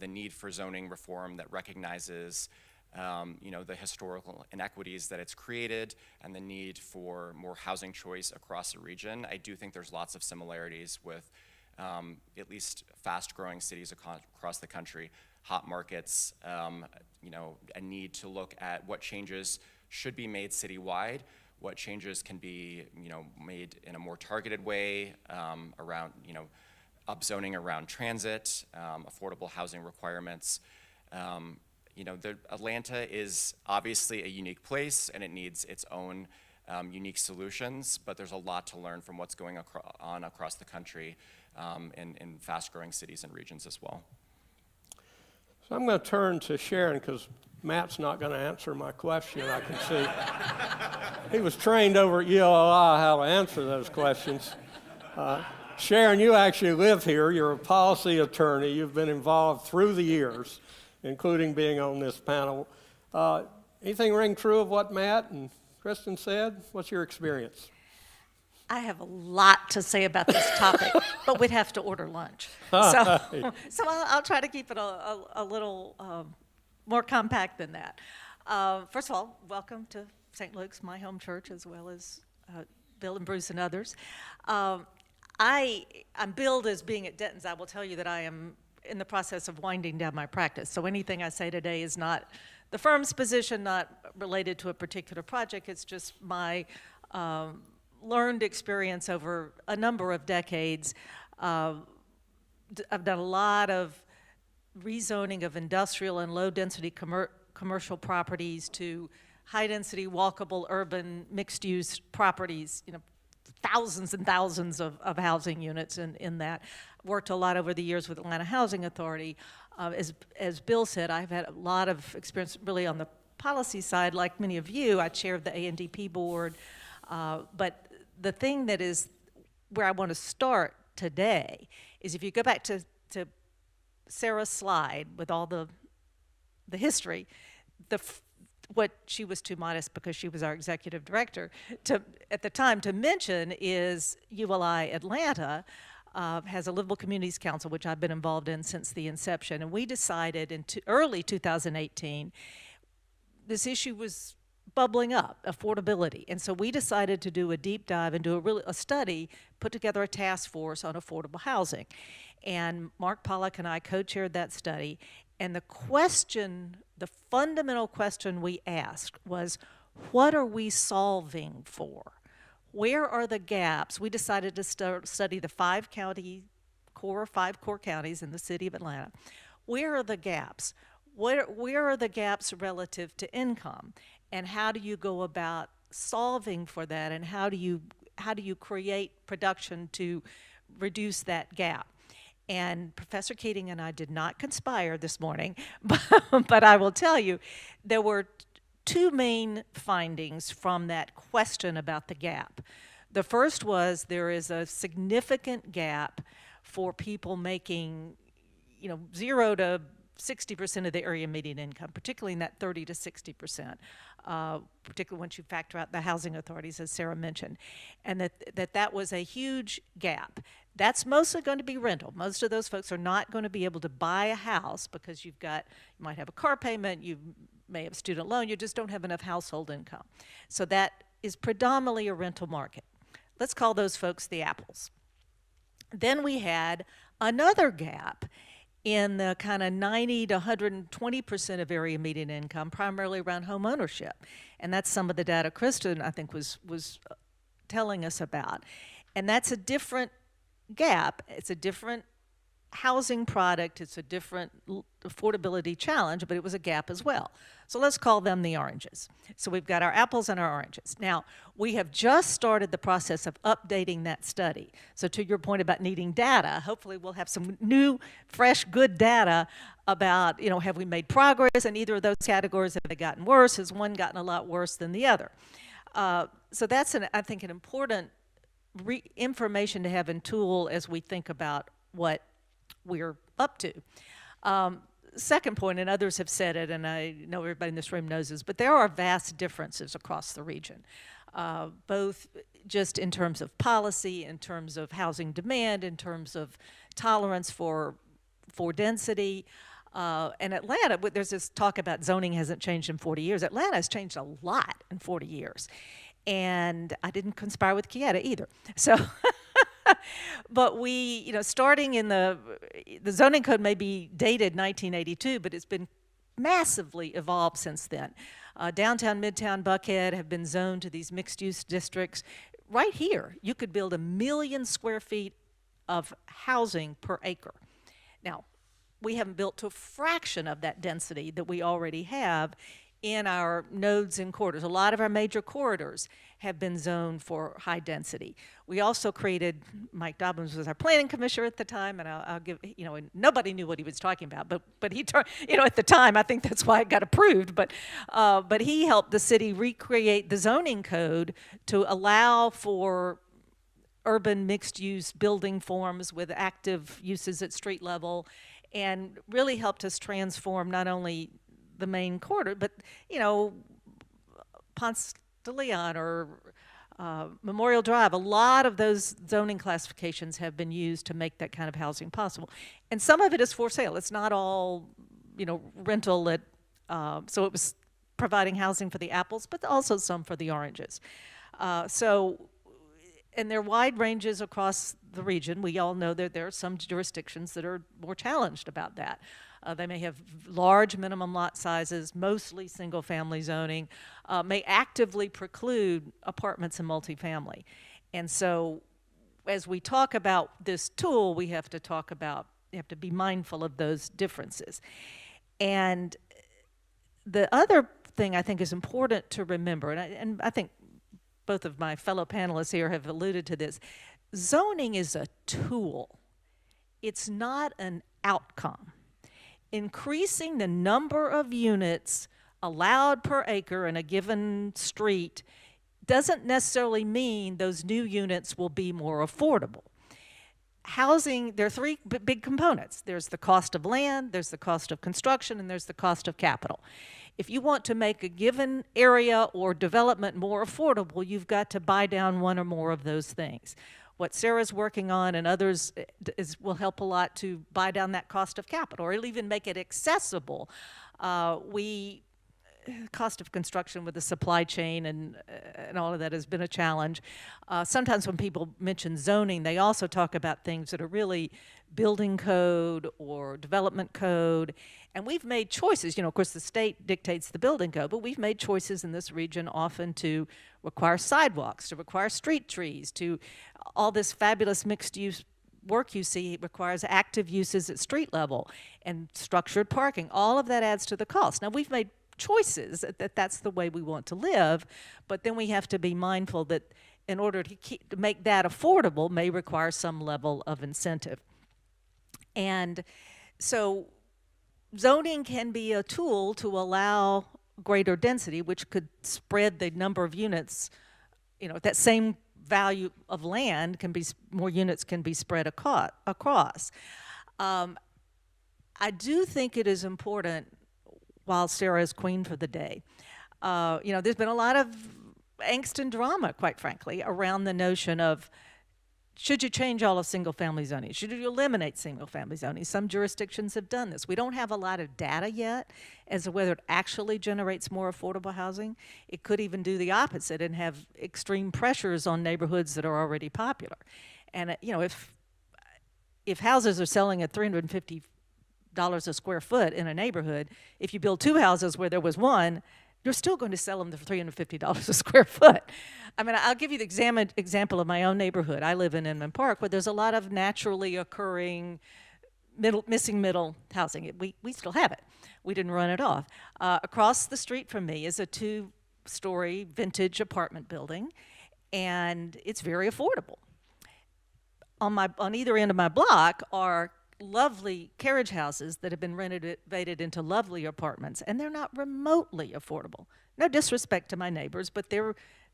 the need for zoning reform that recognizes the historical inequities that it's created and the need for more housing choice across the region, I do think there's lots of similarities with at least fast-growing cities across the country, hot markets, a need to look at what changes should be made citywide, what changes can be made in a more targeted way around upzoning around transit, affordable housing requirements. Atlanta is obviously a unique place and it needs its own unique solutions, but there's a lot to learn from what's going on across the country in fast-growing cities and regions as well. So I'm going to turn to Sharon because Matt's not going to answer my question, I can see. He was trained over at ULI how to answer those questions. Sharon, you actually live here. You're a policy attorney. You've been involved through the years, including being on this panel. Anything ring true of what Matt and Kristen said? What's your experience? I have a lot to say about this topic, but we'd have to order lunch. So I'll try to keep it a little more compact than that. First of all, welcome to St. Luke's, my home church, as well as Bill and Bruce and others. I'm billed as being at Denton's. I will tell you that I am in the process of winding down my practice. So anything I say today is not the firm's position, not related to a particular project. It's just my learned experience over a number of decades. I've done a lot of rezoning of industrial and low-density commercial properties to high-density, walkable, urban, mixed-use properties, thousands and thousands of housing units in that. Worked a lot over the years with Atlanta Housing Authority. As Bill said, I've had a lot of experience really on the policy side. Like many of you, I chaired the A&DP board. But the thing that is where I want to start today is if you go back to Sarah's slide with all the history, what she was too modest because she was our executive director at the time to mention is ULI Atlanta has a Livable Communities Council, which I've been involved in since the inception, and we decided in early 2018 this issue was bubbling up, affordability. And so we decided to do a deep dive and do a study, put together a task force on affordable housing. And Mark Pollack and I co-chaired that study. And the fundamental question we asked was, what are we solving for? Where are the gaps? We decided to study the five core counties in the city of Atlanta. Where are the gaps? Where are the gaps relative to income? And how do you go about solving for that? And how do you create production to reduce that gap? And Professor Keating and I did not conspire this morning, but I will tell you, there were two main findings from that question about the gap. The first was there is a significant gap for people making, 0 to 60% of the area median income, particularly in that 30 to 60%, particularly once you factor out the housing authorities, as Sarah mentioned, and that was a huge gap. That's mostly going to be rental. Most of those folks are not going to be able to buy a house because you might have a car payment, you may have a student loan, you just don't have enough household income. So that is predominantly a rental market. Let's call those folks the apples. Then we had another gap in the kind of 90 to 120% of area median income, primarily around home ownership. And that's some of the data Kristen, I think, was telling us about. And that's a different gap. It's a different housing product. It's a different affordability challenge, but it was a gap as well. So let's call them the oranges. So we've got our apples and our oranges. Now, we have just started the process of updating that study. So to your point about needing data, hopefully we'll have some new, fresh, good data about, have we made progress in either of those categories? Have they gotten worse? Has one gotten a lot worse than the other? So that's, I think, an important information to have in tool as we think about what we're up to. Second point, and others have said it, and I know everybody in this room knows this, but there are vast differences across the region, both just in terms of policy, in terms of housing demand, in terms of tolerance for density. And Atlanta, there's this talk about zoning hasn't changed in 40 years. Atlanta has changed a lot in 40 years. And I didn't conspire with Kieta either. So, but we, starting in the zoning code may be dated 1982, but it's been massively evolved since then. Downtown, Midtown, Buckhead have been zoned to these mixed-use districts. Right here, you could build 1 million square feet of housing per acre. Now, we haven't built to a fraction of that density that we already have in our nodes and corridors. A lot of our major corridors have been zoned for high density. We also created, Mike Dobbins was our planning commissioner at the time, and I'll give, and nobody knew what he was talking about, but he, at the time, I think that's why it got approved, but he helped the city recreate the zoning code to allow for urban mixed-use building forms with active uses at street level, and really helped us transform not only the main corridor, but Ponce de Leon or Memorial Drive, a lot of those zoning classifications have been used to make that kind of housing possible. And some of it is for sale. It's not all, rental at, so it was providing housing for the apples, but also some for the oranges. And there are wide ranges across the region. We all know that there are some jurisdictions that are more challenged about that. They may have large minimum lot sizes, mostly single-family zoning, may actively preclude apartments and multifamily. And so as we talk about this tool, we have to be mindful of those differences. And the other thing I think is important to remember, and I think both of my fellow panelists here have alluded to this, zoning is a tool. It's not an outcome. Increasing the number of units allowed per acre in a given street doesn't necessarily mean those new units will be more affordable. Housing, there are three big components. There's the cost of land, there's the cost of construction, and there's the cost of capital. If you want to make a given area or development more affordable, you've got to buy down one or more of those things. What Sarah's working on and others will help a lot to buy down that cost of capital, or it'll even make it accessible. Cost of construction with the supply chain and all of that has been a challenge. Sometimes when people mention zoning, they also talk about things that are really building code or development code. And we've made choices, of course the state dictates the building code, but we've made choices in this region often to require sidewalks, to require street trees, to all this fabulous mixed use work you see requires active uses at street level and structured parking. All of that adds to the cost. Now we've made choices that's the way we want to live, but then we have to be mindful that in order to make that affordable may require some level of incentive. And so zoning can be a tool to allow greater density, which could spread the number of units, that same value of land can be, more units can be spread across. I do think it is important, while Sarah is queen for the day, there's been a lot of angst and drama, quite frankly, around the notion of should you change all of single-family zoning? Should you eliminate single-family zoning? Some jurisdictions have done this. We don't have a lot of data yet as to whether it actually generates more affordable housing. It could even do the opposite and have extreme pressures on neighborhoods that are already popular. And if houses are selling at $350 a square foot in a neighborhood, if you build two houses where there was one, you're still going to sell them for $350 a square foot. I mean, I'll give you the example of my own neighborhood. I live in Inman Park, where there's a lot of naturally occurring missing middle housing. We still have it. We didn't run it off. Across the street from me is a 2-story vintage apartment building, and it's very affordable. On either end of my block are lovely carriage houses that have been renovated into lovely apartments, and they're not remotely affordable. No disrespect to my neighbors, but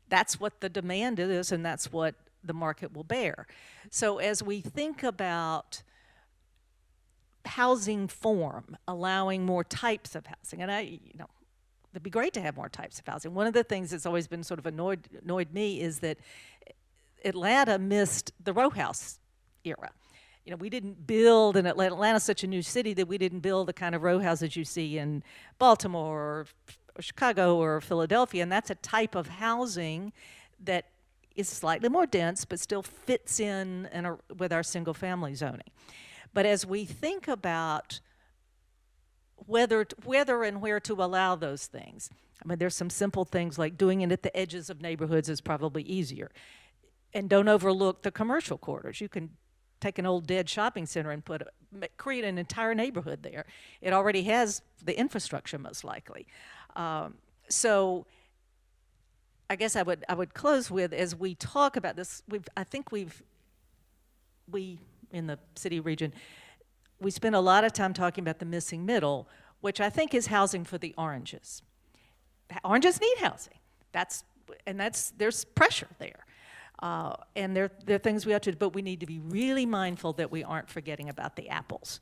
that's what the demand is, and that's what the market will bear. So as we think about housing form, allowing more types of housing, and it'd be great to have more types of housing. One of the things that's always been sort of annoyed me is that Atlanta missed the row house era. We didn't build, and Atlanta's such a new city that we didn't build the kind of row houses you see in Baltimore or Chicago or Philadelphia, and that's a type of housing that is slightly more dense but still fits in with our single-family zoning. But as we think about whether and where to allow those things, I mean, there's some simple things like doing it at the edges of neighborhoods is probably easier. And don't overlook the commercial corridors. You can take an old dead shopping center and create an entire neighborhood there. It already has the infrastructure, most likely. So I guess I would close with, as we talk about this, we in the city region, we spend a lot of time talking about the missing middle, which I think is housing for the oranges. Oranges need housing. There's pressure there. And there are things we have to do, but we need to be really mindful that we aren't forgetting about the apples.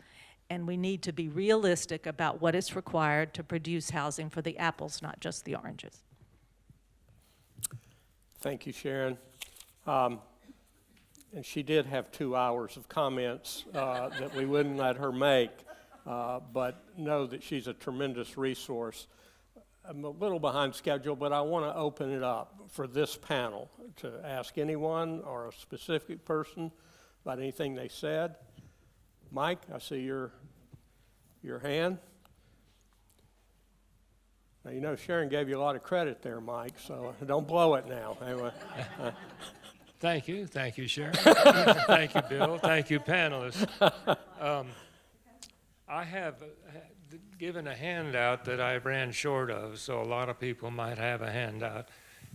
And we need to be realistic about what is required to produce housing for the apples, not just the oranges. Thank you, Sharon. And she did have 2 hours of comments that we wouldn't let her make, but know that she's a tremendous resource. I'm a little behind schedule, but I want to open it up for this panel to ask anyone or a specific person about anything they said. Mike, I see your hand. Now, you know Sharon gave you a lot of credit there, Mike, so don't blow it now. Anyway, Thank you, Sharon. Thank you, Bill. Thank you, panelists. I have given a handout that I ran short of, so a lot of people might have a handout.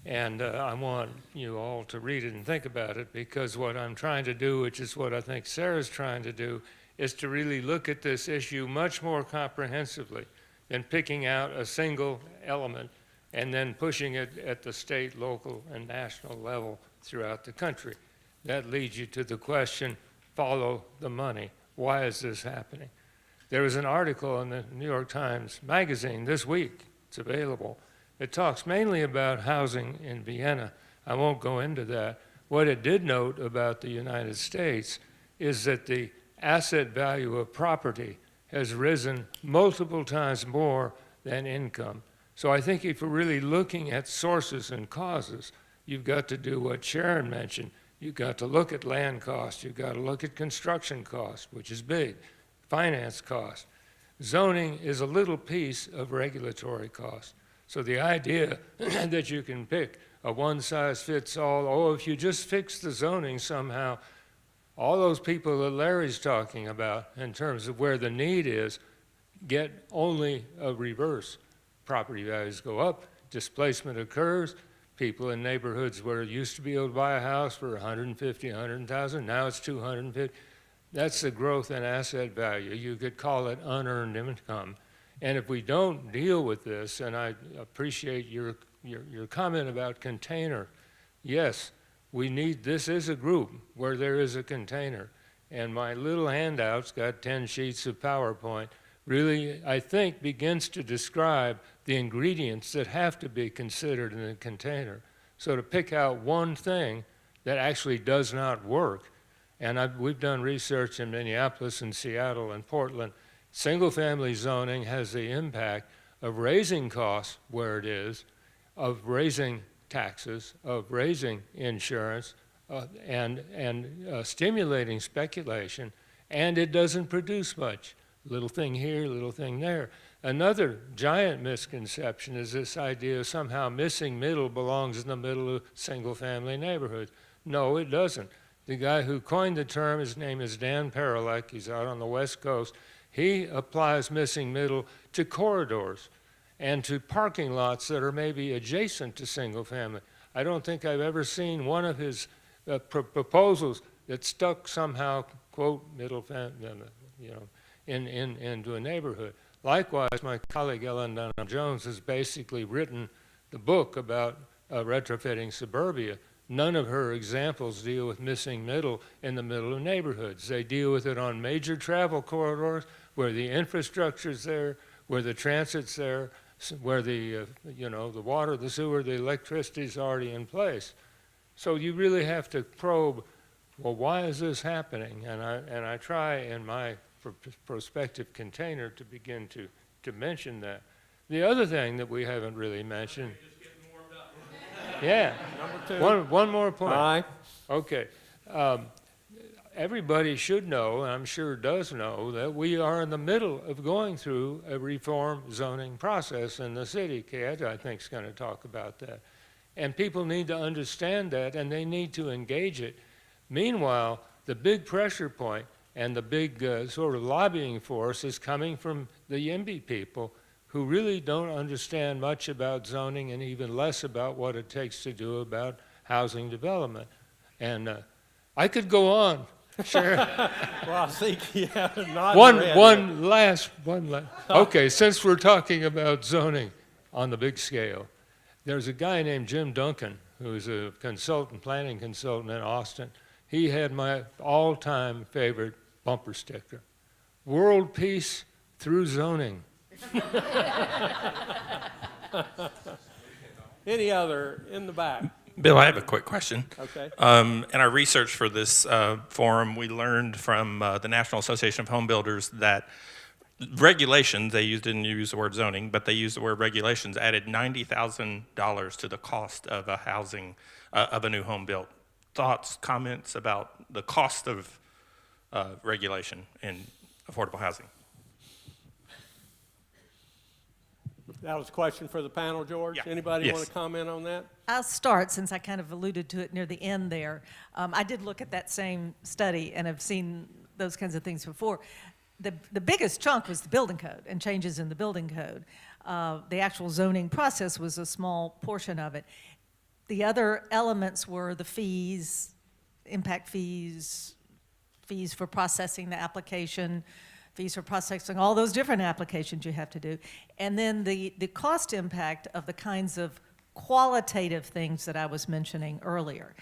And I want you all to read it and think about it, because what I'm trying to do, which is what I think Sarah's trying to do, is to really look at this issue much more comprehensively than picking out a single element and then pushing it at the state, local, and national level throughout the country. That leads you to the question, follow the money. Why is this happening? There was an article in the New York Times Magazine this week, it's available. It talks mainly about housing in Vienna. I won't go into that. What it did note about the United States is that the asset value of property has risen multiple times more than income. So I think if we're really looking at sources and causes, you've got to do what Sharon mentioned. You've got to look at land costs. You've got to look at construction costs, which is big, finance costs. Zoning is a little piece of regulatory costs. So the idea that you can pick a one-size-fits-all, oh, if you just fix the zoning somehow, all those people that Larry's talking about in terms of where the need is get only a reverse. Property values go up, displacement occurs, people in neighborhoods where it used to be able to buy a house for 150, 100,000, now it's 250. That's the growth in asset value. You could call it unearned income. And if we don't deal with this, and I appreciate your comment about container, yes, we need, this is a group where there is a container. And my little handout's got 10 sheets of PowerPoint, really, I think, begins to describe the ingredients that have to be considered in a container. So to pick out one thing that actually does not work, and we've done research in Minneapolis and Seattle and Portland, single-family zoning has the impact of raising costs where it is, of raising taxes, of raising insurance, and stimulating speculation, and it doesn't produce much. Little thing here, little thing there. Another giant misconception is this idea of somehow missing middle belongs in the middle of single-family neighborhoods. No, it doesn't. The guy who coined the term, his name is Dan Paralek, he's out on the West Coast. He applies missing middle to corridors and to parking lots that are maybe adjacent to single family. I don't think I've ever seen one of his proposals that stuck somehow, quote, middle family, into a neighborhood. Likewise, my colleague Ellen Dunham Jones has basically written the book about retrofitting suburbia. None of her examples deal with missing middle in the middle of neighborhoods. They deal with it on major travel corridors where the infrastructure's there, where the transit's there, where the the water, the sewer, the electricity is already in place. So you really have to probe, well, why is this happening? And I try in my prospective container to begin to mention that. The other thing that we haven't really mentioned. Yeah. Number 2. One more point. Aye. Okay. Everybody should know, and I'm sure does know, that we are in the middle of going through a reform zoning process in the city. Kat, I think, is going to talk about that. And people need to understand that, and they need to engage it. Meanwhile, the big pressure point and the big sort of lobbying force is coming from the YIMBY people, who really don't understand much about zoning and even less about what it takes to do about housing development. And I could go on. Sure. Well, I think you have not One last. Okay, since we're talking about zoning on the big scale, there's a guy named Jim Duncan, who's a planning consultant in Austin. He had my all-time favorite bumper sticker. World peace through zoning. Any other in the back? Bill, I have a quick question. Okay. In our research for this forum, we learned from the National Association of Home Builders that regulations, didn't use the word zoning, but they used the word regulations, added $90,000 to the cost of a housing, of a new home built. Thoughts, comments about the cost of regulation in affordable housing? That was a question for the panel, George. Yeah. Anybody Yes. want to comment on that? I'll start, since I kind of alluded to it near the end there. I did look at that same study and have seen those kinds of things before. The biggest chunk was the building code and changes in the building code. The actual zoning process was a small portion of it. The other elements were the fees, impact fees, fees for processing the application, fees for processing all those different applications you have to do. And then the cost impact of the kinds of qualitative things that I was mentioning earlier.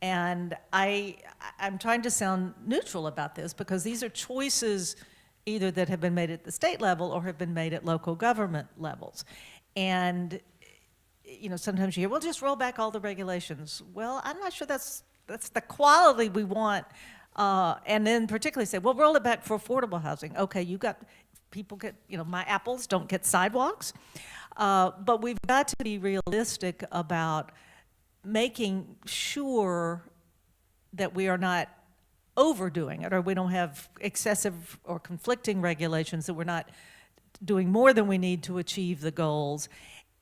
And I'm trying to sound neutral about this because these are choices either that have been made at the state level or have been made at local government levels. And, you know, sometimes you hear, well, just roll back all the regulations. Well, I'm not sure that's the quality we want. And then particularly say, well, roll it back for affordable housing. Okay, you got, people get, you know, my apples don't get sidewalks. But we've got to be realistic about making sure that we are not overdoing it, or we don't have excessive or conflicting regulations, that we're not doing more than we need to achieve the goals.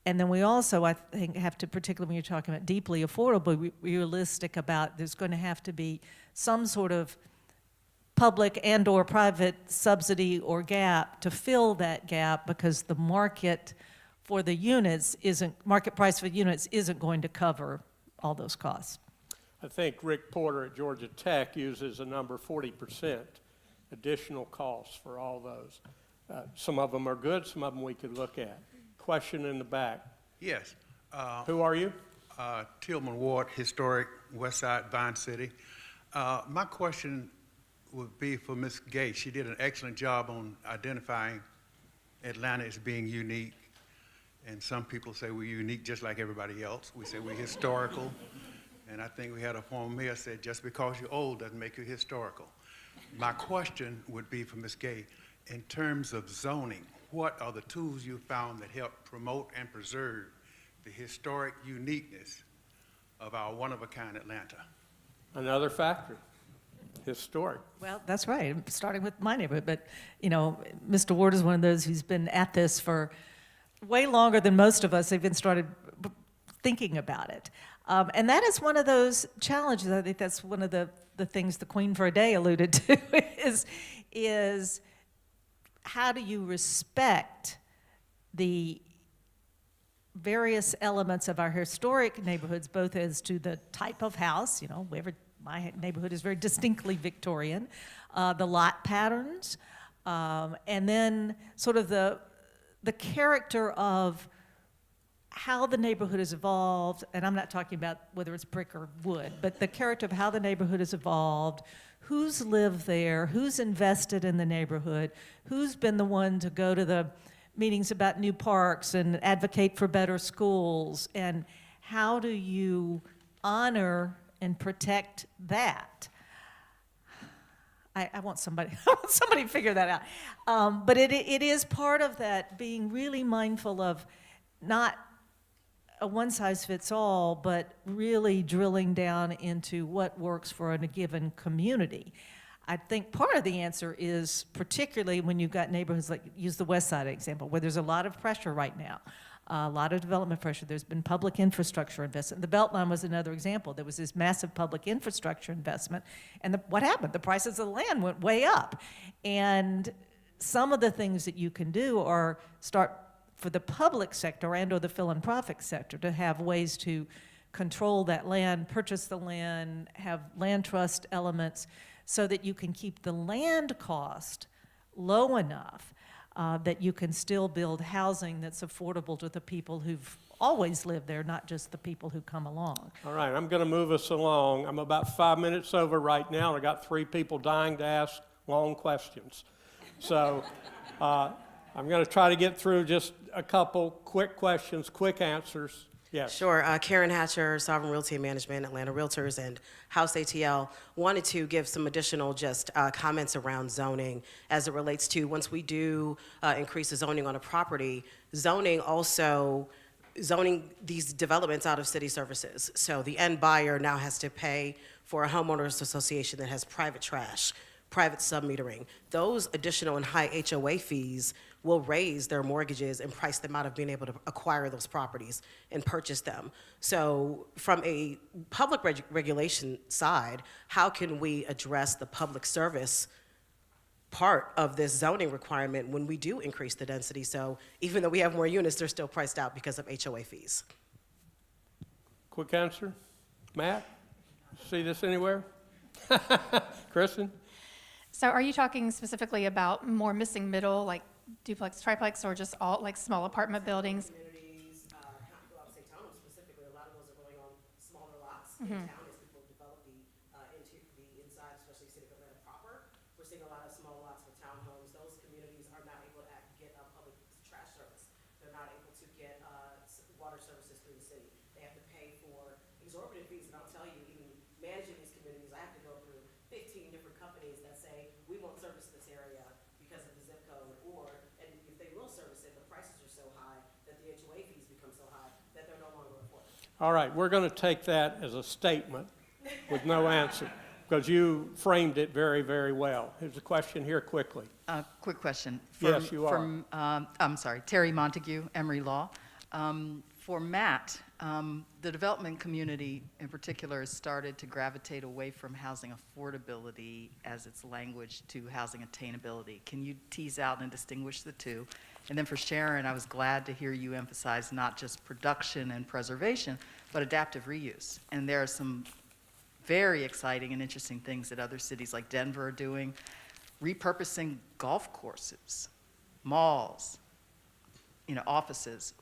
And then we also, I think, have to, particularly when you're talking about deeply affordable, be realistic about there's going to have to be some sort of public and or private subsidy or gap to fill that gap, because the market for the units market price for units isn't going to cover all those costs. I think Rick Porter at Georgia Tech uses a number 40% additional costs for all those. Some of them are good, some of them we could look at. Question in the back. Yes. Who are you? Tillman Ward, Historic West Side, Vine City. My question would be for Ms. Gay. She did an excellent job on identifying Atlanta as being unique. And some people say we're unique just like everybody else. We say we're historical. And I think we had a former mayor said, just because you're old doesn't make you historical. My question would be for Ms. Gay, in terms of zoning, what are the tools you found that help promote and preserve the historic uniqueness of our one-of-a-kind Atlanta? Another factor, historic. Well, that's right, starting with my neighborhood. But, you know, Mr. Ward is one of those who's been at this for way longer than most of us. They've been started thinking about it. And that is one of those challenges. I think that's one of the things the Queen for a Day alluded to is how do you respect the various elements of our historic neighborhoods, both as to the type of house, you know, my neighborhood is very distinctly Victorian, the lot patterns, and then sort of the character of how the neighborhood has evolved, and I'm not talking about whether it's brick or wood, but the character of how the neighborhood has evolved, who's lived there, who's invested in the neighborhood, who's been the one to go to the meetings about new parks and advocate for better schools, and how do you honor and protect that? I want somebody to figure that out. But it is part of that, being really mindful of not a one-size-fits-all, but really drilling down into what works for a given community. I think part of the answer is, particularly when you've got neighborhoods like, use the West Side example, where there's a lot of pressure right now, a lot of development pressure. There's been public infrastructure investment. The Beltline was another example. There was this massive public infrastructure investment, and what happened? The prices of the land went way up. And some of the things that you can do are start for the public sector and or the philanthropic sector to have ways to control that land, purchase the land, have land trust elements, so that you can keep the land cost low enough that you can still build housing that's affordable to the people who've always lived there, not just the people who come along. All right, I'm going to move us along. I'm about 5 minutes over right now, and I got 3 people dying to ask long questions. So I'm going to try to get through just a couple quick questions, quick answers. Yes. Sure. Karen Hatcher, Sovereign Realty Management, Atlanta Realtors, and House ATL wanted to give some additional just comments around zoning as it relates to once we do increase the zoning on a property, zoning these developments out of city services. So the end buyer now has to pay for a homeowners association that has private trash, private submetering. Those additional and high HOA fees will raise their mortgages and price them out of being able to acquire those properties and purchase them. So from a public regulation side, how can we address the public service part of this zoning requirement when we do increase the density? So even though we have more units, they're still priced out because of HOA fees. Quick answer? Matt? See this anywhere? Kristen? So are you talking specifically about more missing middle, like duplex, triplex, or just all like small apartment buildings? Communities, I would say townhomes specifically, a lot of those are going on smaller lots in town as people develop the inside, especially city of Atlanta proper. We're seeing a lot of small lots for townhomes. Those communities are not able to get public trash service. They're not able to get water services through the city. They have to pay for exorbitant fees, and I'll tell you, even managing these communities, I have to go through 15 different companies that say, we won't service this area because of the zip code, and if they will service it, the prices are so high that the HOA fees become so high that they're no longer affordable. All right, we're going to take that as a statement with no answer, because you framed it very, very well. There's a question here quickly. Quick question. Yes, you are. I'm sorry, Terry Montague, Emory Law. For Matt, the development community in particular has started to gravitate away from housing affordability as its language to housing attainability. Can you tease out and distinguish the two? And then for Sharon, I was glad to hear you emphasize not just production and preservation, but adaptive reuse. And there are some very exciting and interesting things that other cities like Denver are doing, repurposing golf courses, malls, offices.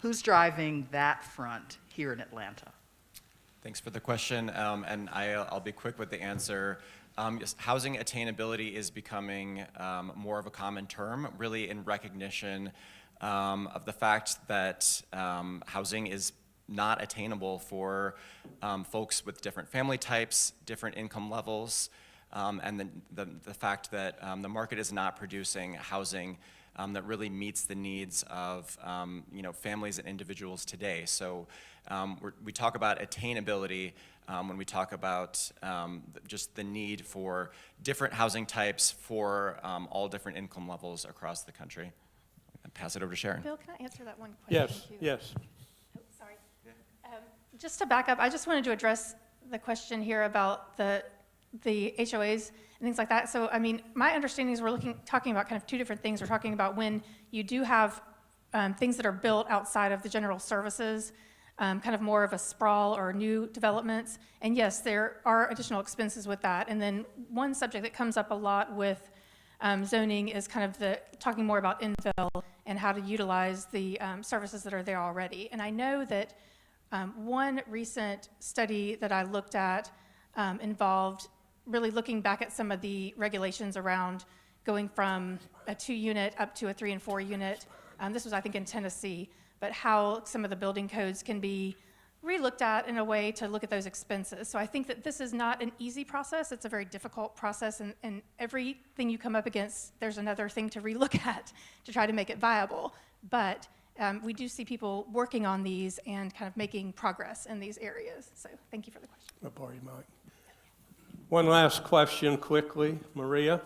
Who's driving that front here in Atlanta? Thanks for the question, and I'll be quick with the answer. Housing attainability is becoming more of a common term, really in recognition of the fact that housing is not attainable for folks with different family types, different income levels, and the fact that the market is not producing housing that really meets the needs of families and individuals today. So we talk about attainability when we talk about just the need for different housing types for all different income levels across the country. I'll pass it over to Sharon. Bill, can I answer that one question? Yes, too? yes. Oh, sorry. Just to back up, I just wanted to address the question here about the HOAs and things like that. So, I mean, my understanding is we're talking about kind of two different things. We're talking about when you do have things that are built outside of the general services, kind of more of a sprawl or new developments. And yes, there are additional expenses with that. And then one subject that comes up a lot with zoning is kind of talking more about infill and how to utilize the services that are there already. And I know that one recent study that I looked at involved really looking back at some of the regulations around going from a 2-unit up to a 3 and 4 unit. This was, I think, in Tennessee, but how some of the building codes can be re-looked at in a way to look at those expenses. So I think that this is not an easy process. It's a very difficult process, and everything you come up against, there's another thing to re-look at to try to make it viable. But we do see people working on these and kind of making progress in these areas. So thank you for the question. I'll borrow your mic. One last question quickly, Maria.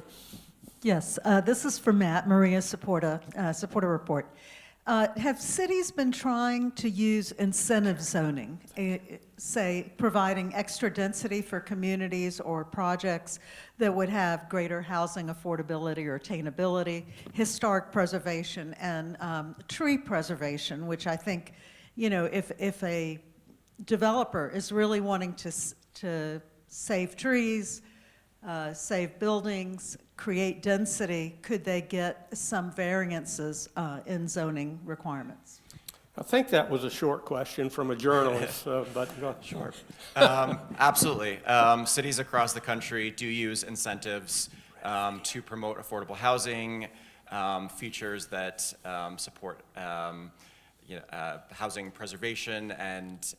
Yes, this is for Matt, Maria Supporta report. Have cities been trying to use incentive zoning, say providing extra density for communities or projects that would have greater housing affordability or attainability, historic preservation, and tree preservation, which I think, if a developer is really wanting to save trees, save buildings, create density, could they get some variances in zoning requirements? I think that was a short question from a journalist, but Sure. Absolutely. Cities across the country do use incentives to promote affordable housing, features that support housing preservation and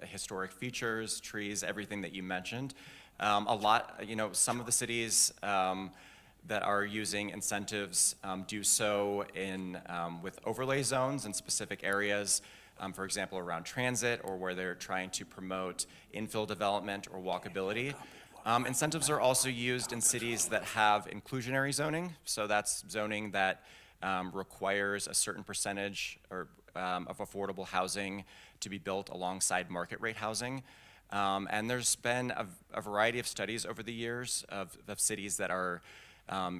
historic features, trees, everything that you mentioned. Some of the cities that are using incentives do so with overlay zones in specific areas, for example, around transit, or where they're trying to promote infill development or walkability. Incentives are also used in cities that have inclusionary zoning, so that's zoning that requires a certain percentage of affordable housing to be built alongside market rate housing. And there's been a variety of studies over the years of cities that are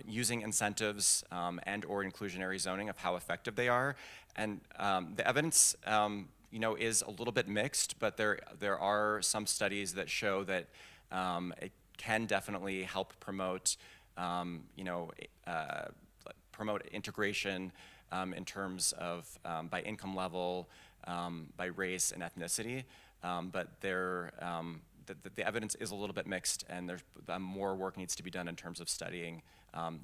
using incentives and or inclusionary zoning, of how effective they are. And the evidence is a little bit mixed, but there are some studies that show that it can definitely help promote integration in terms of by income level, by race and ethnicity. But the evidence is a little bit mixed, and there's more work needs to be done in terms of studying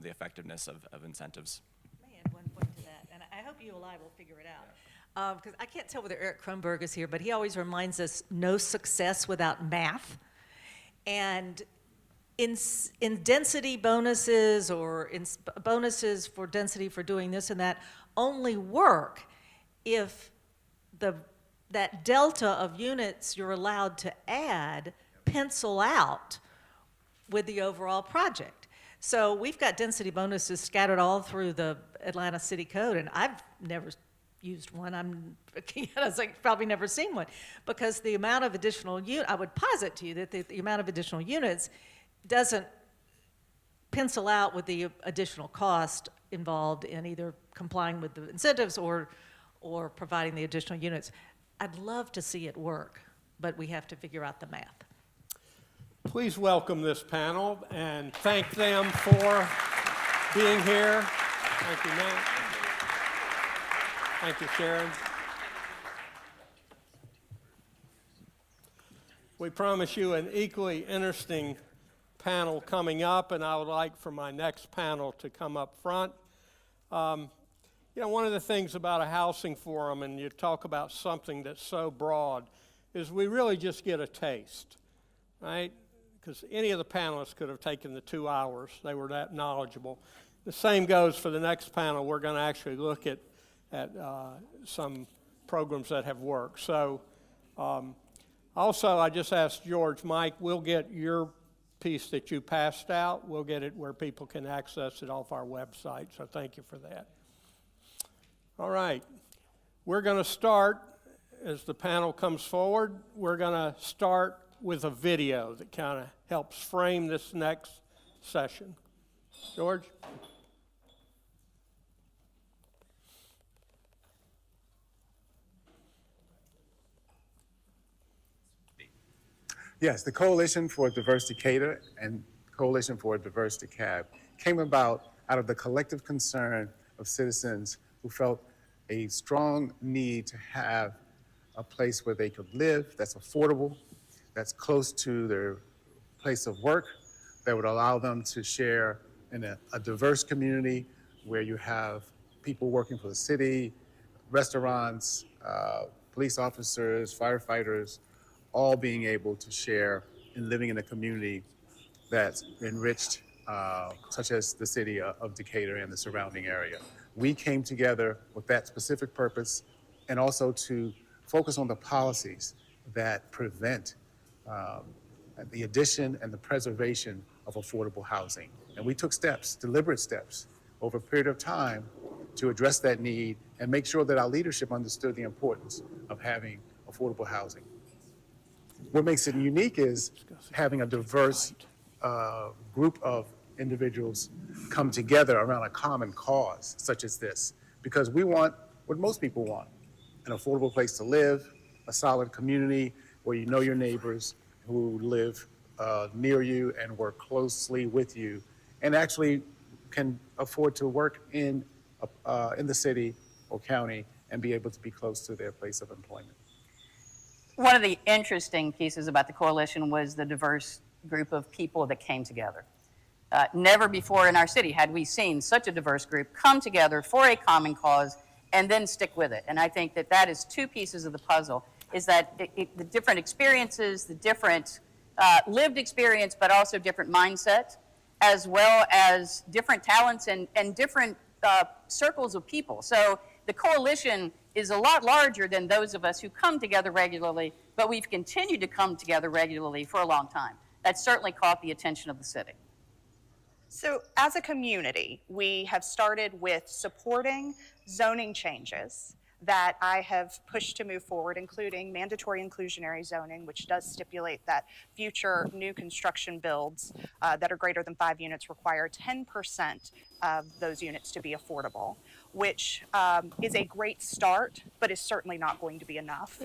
the effectiveness of incentives. May I add one point to that, and I hope you and I will figure it out. Because I can't tell whether Eric Kronberg is here, but he always reminds us, no success without math. And in density bonuses or in bonuses for density for doing this and that only work if that delta of units you're allowed to add pencil out with the overall project. So we've got density bonuses scattered all through the Atlanta City Code, and I've never used one. Probably never seen one, because the amount of additional I would posit to you that the amount of additional units doesn't pencil out with the additional cost involved in either complying with the incentives or providing the additional units. I'd love to see it work, but we have to figure out the math. Please welcome this panel and thank them for being here. Thank you, Matt. Thank you, Sharon. We promise you an equally interesting panel coming up, and I would like for my next panel to come up front. One of the things about a housing forum, and you talk about something that's so broad, is we really just get a taste, right? Because any of the panelists could have taken the 2 hours. They were that knowledgeable. The same goes for the next panel. We're going to actually look at some programs that have worked. So also, I just asked George, Mike, we'll get your piece that you passed out. We'll get it where people can access it off our website. So thank you for that. All right. We're going to start, as the panel comes forward, we're going to start with a video that kind of helps frame this next session. George? Yes, the Coalition for a Diverse Decatur and Coalition for a Diverse DeKalb came about out of the collective concern of citizens who felt a strong need to have a place where they could live that's affordable, that's close to their place of work, that would allow them to share in a diverse community where you have people working for the city, restaurants, police officers, firefighters, all being able to share in living in a community that's enriched, such as the city of Decatur and the surrounding area. We came together with that specific purpose, and also to focus on the policies that prevent the addition and the preservation of affordable housing. And we took steps, deliberate steps, over a period of time to address that need and make sure that our leadership understood the importance of having affordable housing. What makes it unique is having a diverse group of individuals come together around a common cause such as this, because we want what most people want: an affordable place to live, a solid community where you know your neighbors who live near you and work closely with you, and actually can afford to work in the city or county and be able to be close to their place of employment. One of the interesting pieces about the coalition was the diverse group of people that came together. Never before in our city had we seen such a diverse group come together for a common cause and then stick with it. And I think that that is two pieces of the puzzle, is that the different experiences, the different lived experience, but also different mindsets, as well as different talents and different circles of people. So the coalition is a lot larger than those of us who come together regularly, but we've continued to come together regularly for a long time. That's certainly caught the attention of the city. So as a community, we have started with supporting zoning changes that I have pushed to move forward, including mandatory inclusionary zoning, which does stipulate that future new construction builds that are greater than 5 units require 10% of those units to be affordable, which is a great start, but is certainly not going to be enough.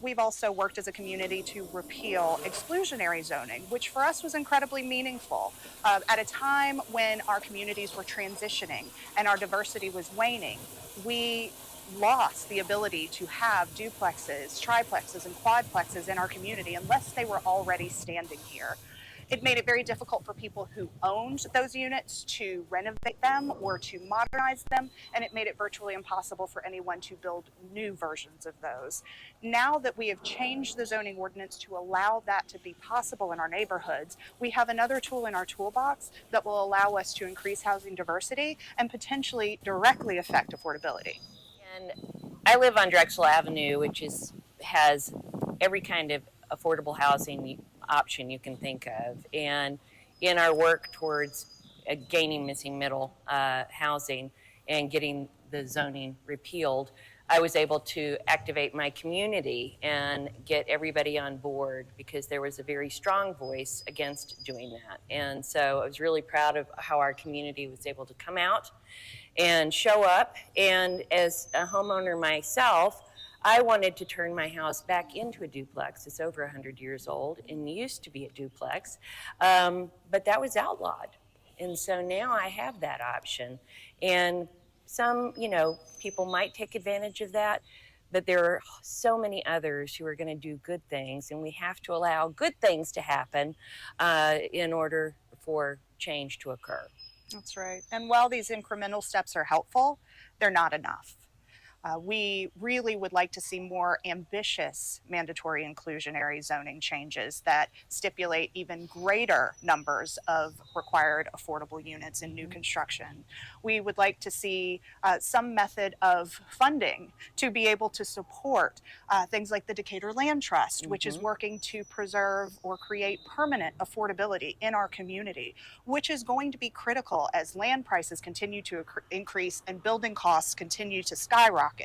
We've also worked as a community to repeal exclusionary zoning, which for us was incredibly meaningful. At a time when our communities were transitioning and our diversity was waning, we lost the ability to have duplexes, triplexes, and quadplexes in our community unless they were already standing here. It made it very difficult for people who owned those units to renovate them or to modernize them, and it made it virtually impossible for anyone to build new versions of those. Now that we have changed the zoning ordinance to allow that to be possible in our neighborhoods, we have another tool in our toolbox that will allow us to increase housing diversity and potentially directly affect affordability. And I live on Drexel Avenue, which has every kind of affordable housing option you can think of. And in our work towards gaining missing middle housing and getting the zoning repealed, I was able to activate my community and get everybody on board because there was a very strong voice against doing that. And so I was really proud of how our community was able to come out and show up. And as a homeowner myself, I wanted to turn my house back into a duplex. It's over 100 years old and used to be a duplex, but that was outlawed. And so now I have that option. And some, people might take advantage of that, but there are so many others who are going to do good things, and we have to allow good things to happen in order for change to occur. That's right. And while these incremental steps are helpful, they're not enough. We really would like to see more ambitious mandatory inclusionary zoning changes that stipulate even greater numbers of required affordable units in new construction. We would like to see some method of funding to be able to support things like the Decatur Land Trust, which is working to preserve or create permanent affordability in our community, which is going to be critical as land prices continue to increase and building costs continue to skyrocket.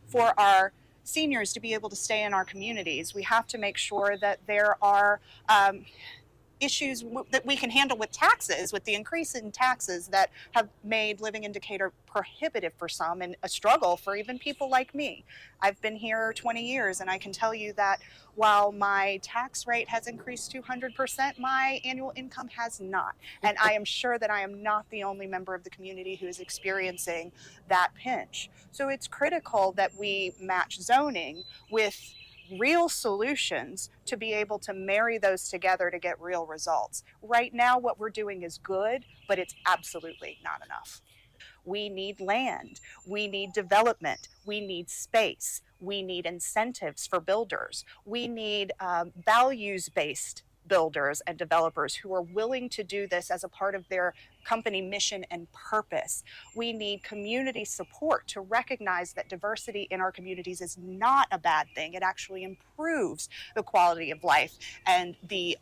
For our seniors to be able to stay in our communities, we have to make sure that there are issues that we can handle with taxes, with the increase in taxes that have made living in Decatur prohibitive for some and a struggle for even people like me. I've been here 20 years and I can tell you that while my tax rate has increased 200%, my annual income has not. And I am sure that I am not the only member of the community who is experiencing that pinch. So it's critical that we match zoning with real solutions to be able to marry those together to get real results. Right now, what we're doing is good, but it's absolutely not enough. We need land, we need development, we need space, we need incentives for builders, we need values-based builders and developers who are willing to do this as a part of their company mission and purpose. We need community support to recognize that diversity in our communities is not a bad thing. It actually improves the quality of life and the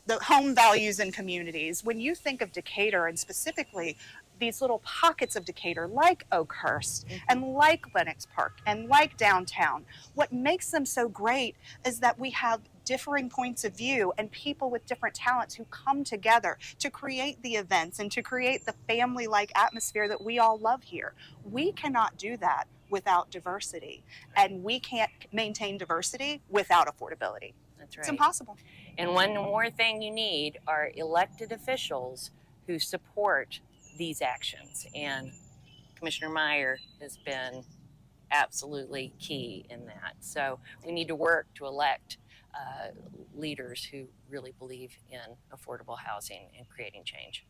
home values in communities. When you think of Decatur and specifically these little pockets of Decatur like Oakhurst and like Lenox Park and like downtown, what makes them so great is that we have differing points of view and people with different talents who come together to create the events and to create the family-like atmosphere that we all love here. We cannot do that without diversity, and we can't maintain diversity without affordability. That's right. It's impossible. And one more thing you need are elected officials who support these actions. And Commissioner Meyer has been absolutely key in that. So we need to work to elect leaders who really believe in affordable housing and creating change.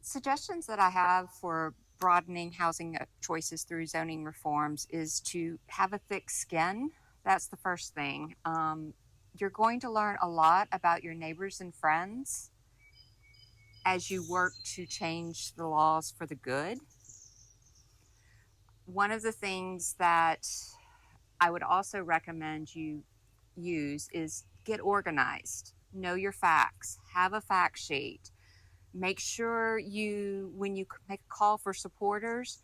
Suggestions that I have for broadening housing choices through zoning reforms is to have a thick skin. That's the first thing. You're going to learn a lot about your neighbors and friends as you work to change the laws for the good. One of the things that I would also recommend you use is get organized. Know your facts. Have a fact sheet. Make sure when you make a call for supporters,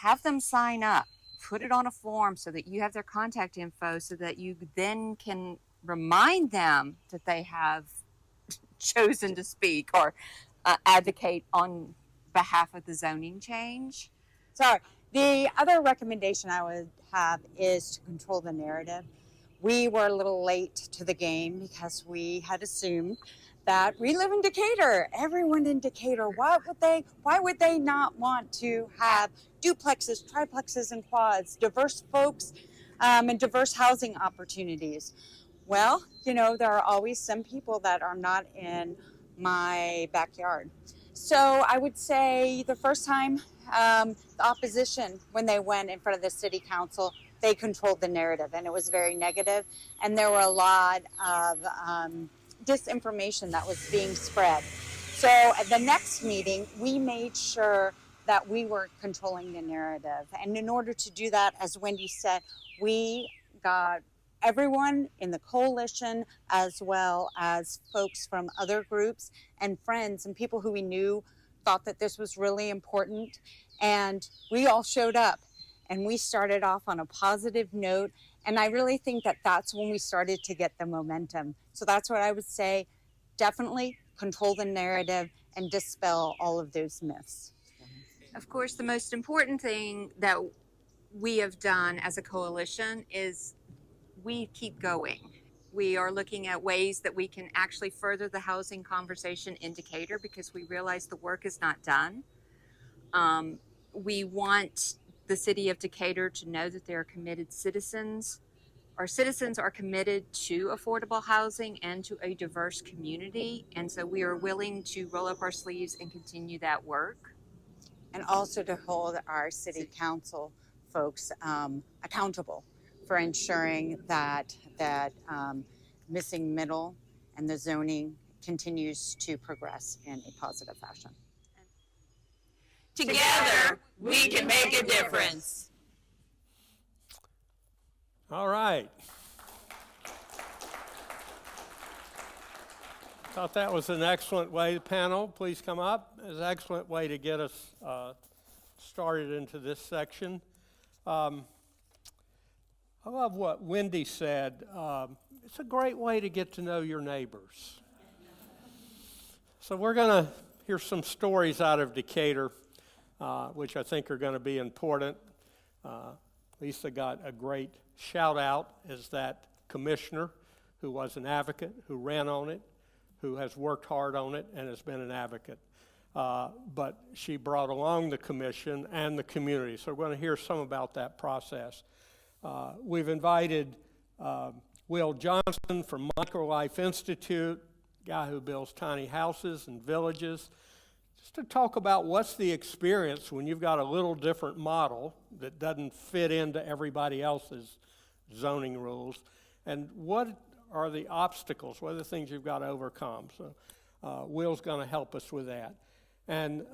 have them sign up. Put it on a form so that you have their contact info so that you then can remind them that they have chosen to speak or advocate on behalf of the zoning change. Sorry. The other recommendation I would have is to control the narrative. We were a little late to the game because we had assumed that we live in Decatur. Everyone in Decatur, why would they not want to have duplexes, triplexes, and quads, diverse folks, and diverse housing opportunities? Well, there are always some people that are not in my backyard. So I would say the first time the opposition, when they went in front of the city council, they controlled the narrative and it was very negative. And there were a lot of disinformation that was being spread. So at the next meeting, we made sure that we were controlling the narrative. And in order to do that, as Wendy said, we got everyone in the coalition, as well as folks from other groups and friends and people who we knew thought that this was really important. And we all showed up and we started off on a positive note. And I really think that that's when we started to get the momentum. So that's what I would say. Definitely control the narrative and dispel all of those myths. Of course, the most important thing that we have done as a coalition is we keep going. We are looking at ways that we can actually further the housing conversation in Decatur because we realize the work is not done. We want the city of Decatur to know that they are committed citizens. Our citizens are committed to affordable housing and to a diverse community. And so we are willing to roll up our sleeves and continue that work. And also to hold our city council folks accountable for ensuring that missing middle and the zoning continues to progress in a positive fashion. Together, we can make a difference. All right. Thought that was an excellent way. Panel, please come up. It was an excellent way to get us started into this section. I love what Wendy said. It's a great way to get to know your neighbors. So we're going to hear some stories out of Decatur, which I think are going to be important. Lisa got a great shout out as that commissioner who was an advocate, who ran on it, who has worked hard on it and has been an advocate. But she brought along the commission and the community. So we're going to hear some about that process. We've invited Will Johnson from Microlife Institute, guy who builds tiny houses and villages, just to talk about what's the experience when you've got a little different model that doesn't fit into everybody else's zoning rules, and what are the obstacles, what are the things you've got to overcome. So Will's going to help us with that. And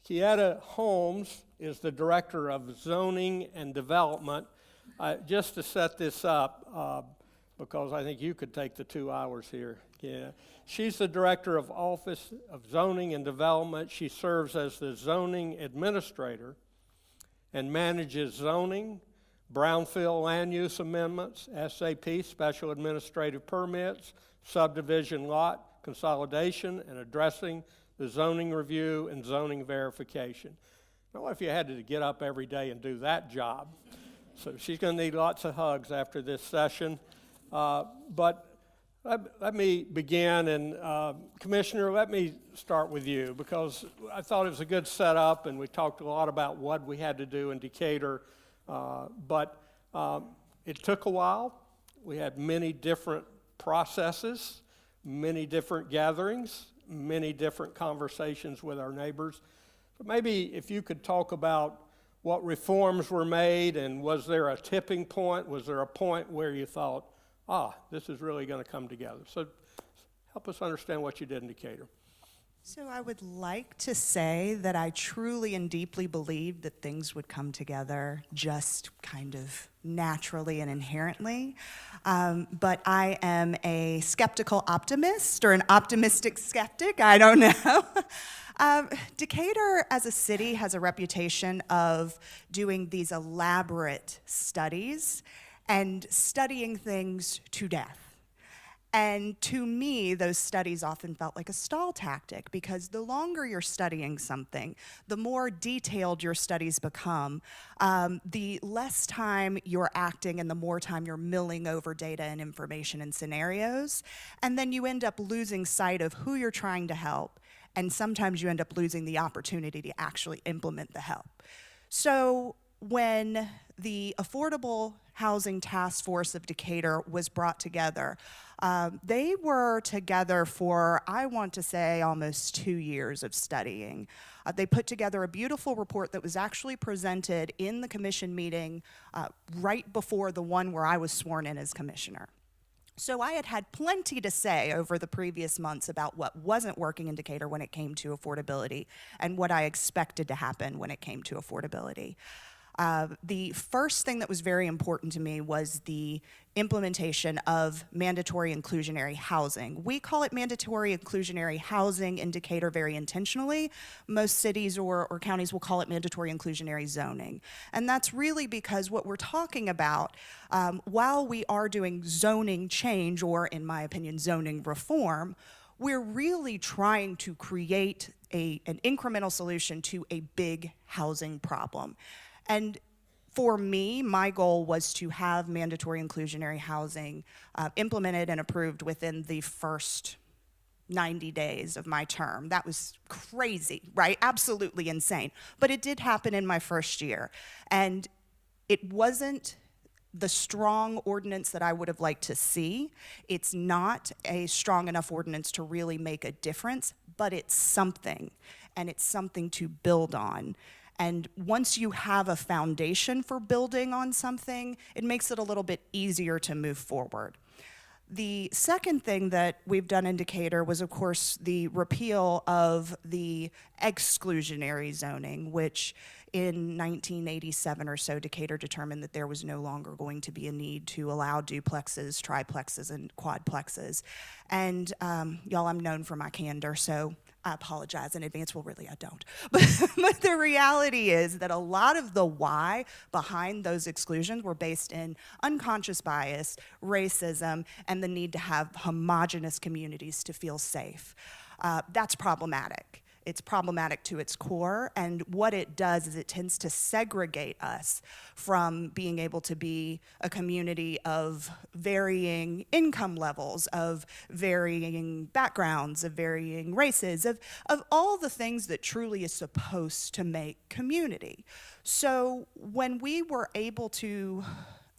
Kieta Holmes is the Director of Zoning and Development. Just to set this up, because I think you could take the 2 hours here. Yeah. She's the Director of Office of Zoning and Development. She serves as the Zoning Administrator and manages zoning, brownfield land use amendments, SAP, special administrative permits, subdivision lot consolidation, and addressing the zoning review and zoning verification. Now, if you had to get up every day and do that job, so she's going to need lots of hugs after this session. But let me begin, and Commissioner, let me start with you, because I thought it was a good setup, and we talked a lot about what we had to do in Decatur, but it took a while. We had many different processes, many different gatherings, many different conversations with our neighbors. So maybe if you could talk about what reforms were made, and was there a tipping point? Was there a point where you thought, this is really going to come together? So help us understand what you did in Decatur. So I would like to say that I truly and deeply believed that things would come together just kind of naturally and inherently. But I am a skeptical optimist, or an optimistic skeptic, I don't know. Decatur as a city has a reputation of doing these elaborate studies and studying things to death. And to me, those studies often felt like a stall tactic, because the longer you're studying something, the more detailed your studies become, the less time you're acting and the more time you're milling over data and information and scenarios. And then you end up losing sight of who you're trying to help, and sometimes you end up losing the opportunity to actually implement the help. So when the Affordable Housing Task Force of Decatur was brought together, they were together for, I want to say, almost 2 years of studying. They put together a beautiful report that was actually presented in the commission meeting right before the one where I was sworn in as commissioner. So I had had plenty to say over the previous months about what wasn't working in Decatur when it came to affordability, and what I expected to happen when it came to affordability. The first thing that was very important to me was the implementation of mandatory inclusionary housing. We call it mandatory inclusionary housing in Decatur very intentionally. Most cities or counties will call it mandatory inclusionary zoning. And that's really because what we're talking about, while we are doing zoning change, or in my opinion, zoning reform, we're really trying to create an incremental solution to a big housing problem. And for me, my goal was to have mandatory inclusionary housing implemented and approved within the first 90 days of my term. That was crazy, right? Absolutely insane. But it did happen in my first year. And it wasn't the strong ordinance that I would have liked to see. It's not a strong enough ordinance to really make a difference, but it's something, and it's something to build on. And once you have a foundation for building on something, it makes it a little bit easier to move forward. The second thing that we've done in Decatur was, of course, the repeal of the exclusionary zoning, which in 1987 or so, Decatur determined that there was no longer going to be a need to allow duplexes, triplexes, and quadplexes. And y'all, I'm known for my candor, so I apologize in advance. Well, really, I don't. But the reality is that a lot of the why behind those exclusions were based in unconscious bias, racism, and the need to have homogenous communities to feel safe. That's problematic. It's problematic to its core, and what it does is it tends to segregate us from being able to be a community of varying income levels, of varying backgrounds, of varying races, of all the things that truly is supposed to make community. So when we were able to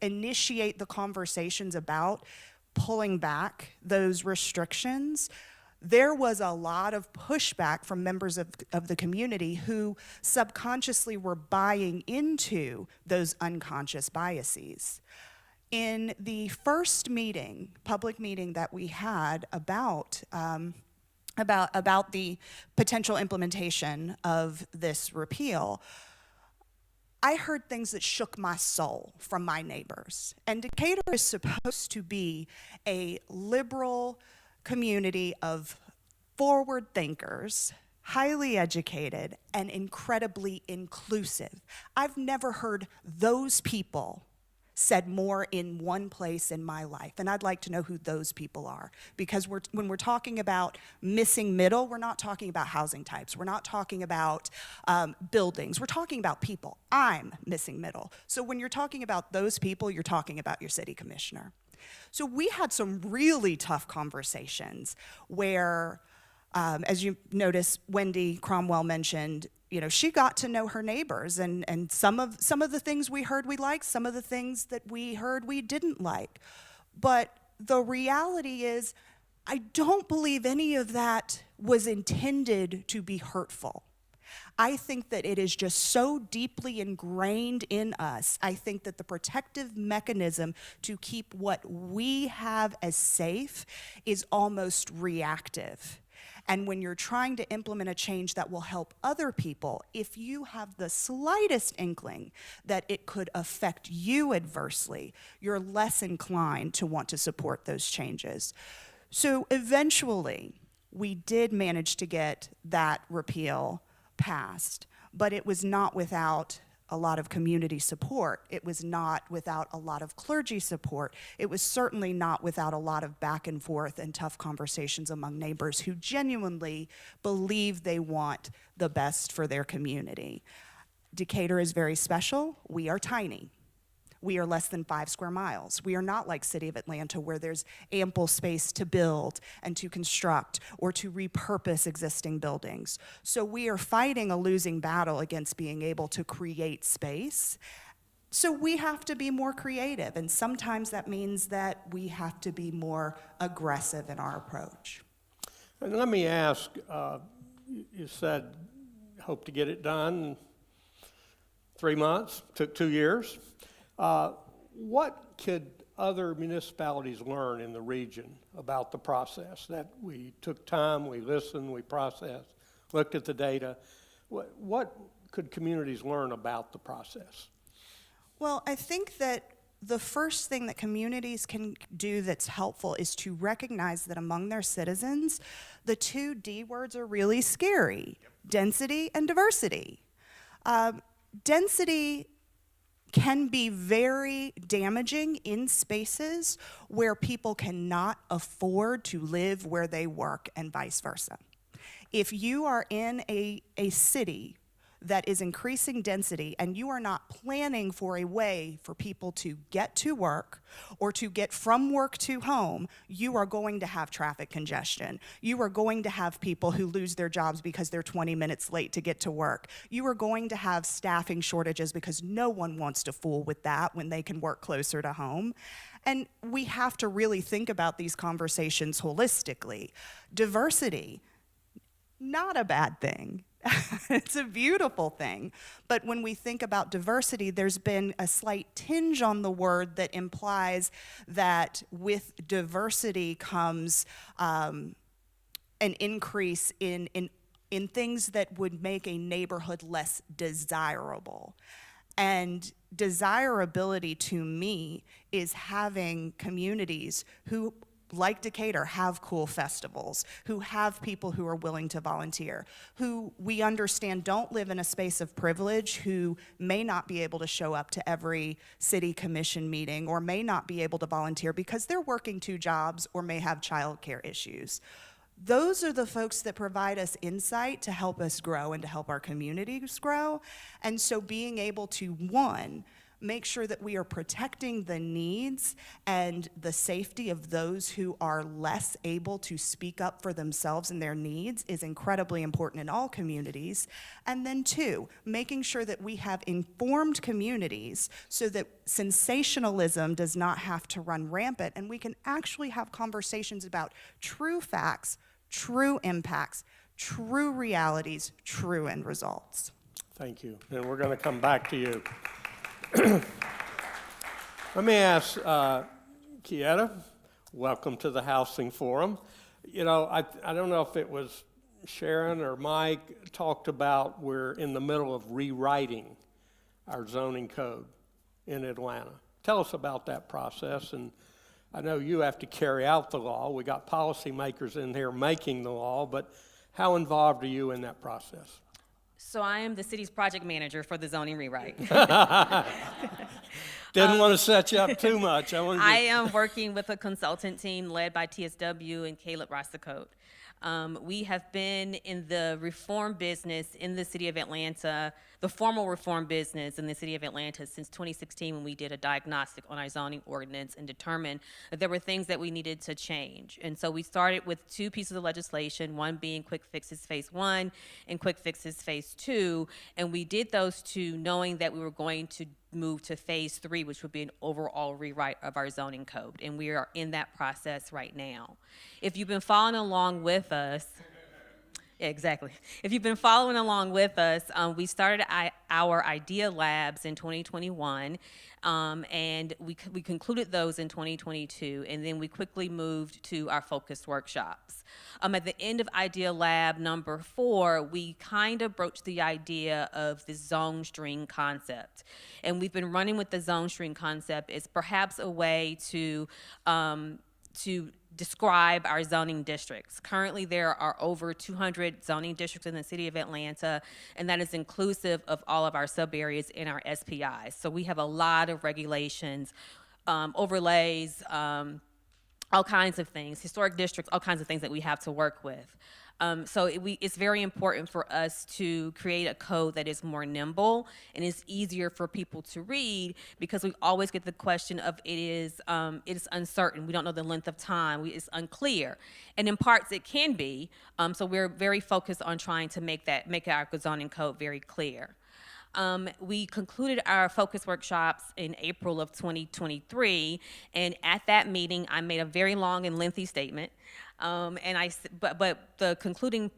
initiate the conversations about pulling back those restrictions, there was a lot of pushback from members of the community who subconsciously were buying into those unconscious biases. In the first meeting, public meeting that we had about the potential implementation of this repeal, I heard things that shook my soul from my neighbors. And Decatur is supposed to be a liberal community of forward thinkers, highly educated, and incredibly inclusive. I've never heard those people said more in one place in my life, and I'd like to know who those people are, because when we're talking about missing middle, we're not talking about housing types, we're not talking about buildings, we're talking about people. I'm missing middle. So when you're talking about those people, you're talking about your city commissioner. So we had some really tough conversations where, as you notice, Wendy Cromwell mentioned, she got to know her neighbors, and some of the things we heard we liked, some of the things that we heard we didn't like. But the reality is, I don't believe any of that was intended to be hurtful. I think that it is just so deeply ingrained in us. I think that the protective mechanism to keep what we have as safe is almost reactive. And when you're trying to implement a change that will help other people, if you have the slightest inkling that it could affect you adversely, you're less inclined to want to support those changes. So eventually, we did manage to get that repeal passed, but it was not without a lot of community support. It was not without a lot of clergy support. It was certainly not without a lot of back and forth and tough conversations among neighbors who genuinely believe they want the best for their community. Decatur is very special. We are tiny. We are less than 5 square miles. We are not like City of Atlanta, where there's ample space to build and to construct or to repurpose existing buildings. So we are fighting a losing battle against being able to create space. So we have to be more creative, and sometimes that means that we have to be more aggressive in our approach. And let me ask, you said hope to get it done in 3 months, took 2 years. What could other municipalities learn in the region about the process? That we took time, we listened, we processed, looked at the data. What could communities learn about the process? Well, I think that the first thing that communities can do that's helpful is to recognize that among their citizens, the 2 D words are really scary: density and diversity. Density can be very damaging in spaces where people cannot afford to live where they work and vice versa. If you are in a city that is increasing density and you are not planning for a way for people to get to work or to get from work to home, you are going to have traffic congestion. You are going to have people who lose their jobs because they're 20 minutes late to get to work. You are going to have staffing shortages because no one wants to fool with that when they can work closer to home. And we have to really think about these conversations holistically. Diversity, not a bad thing. It's a beautiful thing. But when we think about diversity, there's been a slight tinge on the word that implies that with diversity comes an increase in things that would make a neighborhood less desirable. And desirability to me is having communities who, like Decatur, have cool festivals, who have people who are willing to volunteer, who we understand don't live in a space of privilege, who may not be able to show up to every city commission meeting or may not be able to volunteer because they're working 2 jobs or may have childcare issues. Those are the folks that provide us insight to help us grow and to help our communities grow. And so being able to, 1, make sure that we are protecting the needs and the safety of those who are less able to speak up for themselves and their needs is incredibly important in all communities. And then 2, making sure that we have informed communities so that sensationalism does not have to run rampant and we can actually have conversations about true facts, true impacts, true realities, true end results. Thank you. And we're going to come back to you. Let me ask Kieta, welcome to the Housing Forum. You know, I don't know if it was Sharon or Mike talked about we're in the middle of rewriting our zoning code in Atlanta. Tell us about that process. And I know you have to carry out the law. We got policymakers in here making the law, but how involved are you in that process? So I am the city's project manager for the zoning rewrite. Didn't want to set you up too much. I am working with a consultant team led by TSW and Caleb Rossicote. We have been in the reform business in the city of Atlanta, the formal reform business in the city of Atlanta since 2016 when we did a diagnostic on our zoning ordinance and determined that there were things that we needed to change. And so we started with 2 pieces of legislation, one being Quick Fixes Phase 1 and Quick Fixes Phase 2. And we did those 2 knowing that we were going to move to Phase 3, which would be an overall rewrite of our zoning code. And we are in that process right now. If you've been following along with us, Exactly. If you've been following along with us, we started our idea labs in 2021, and we concluded those in 2022, and then we quickly moved to our focused workshops. At the end of idea lab number 4, we kind of broached the idea of the zone string concept, and we've been running with the zone string concept as perhaps a way to describe our zoning districts. Currently, there are over 200 zoning districts in the city of Atlanta, and that is inclusive of all of our sub-areas in our SPIs. So we have a lot of regulations, overlays, all kinds of things, historic districts, all kinds of things that we have to work with. So it's very important for us to create a code that is more nimble and is easier for people to read, because we always get the question of it is uncertain. We don't know the length of time. It's unclear. And in parts it can be. So we're very focused on trying to make our zoning code very clear. We concluded our focus workshops in April of 2023, and at that meeting, I made a very long and lengthy statement. But the concluding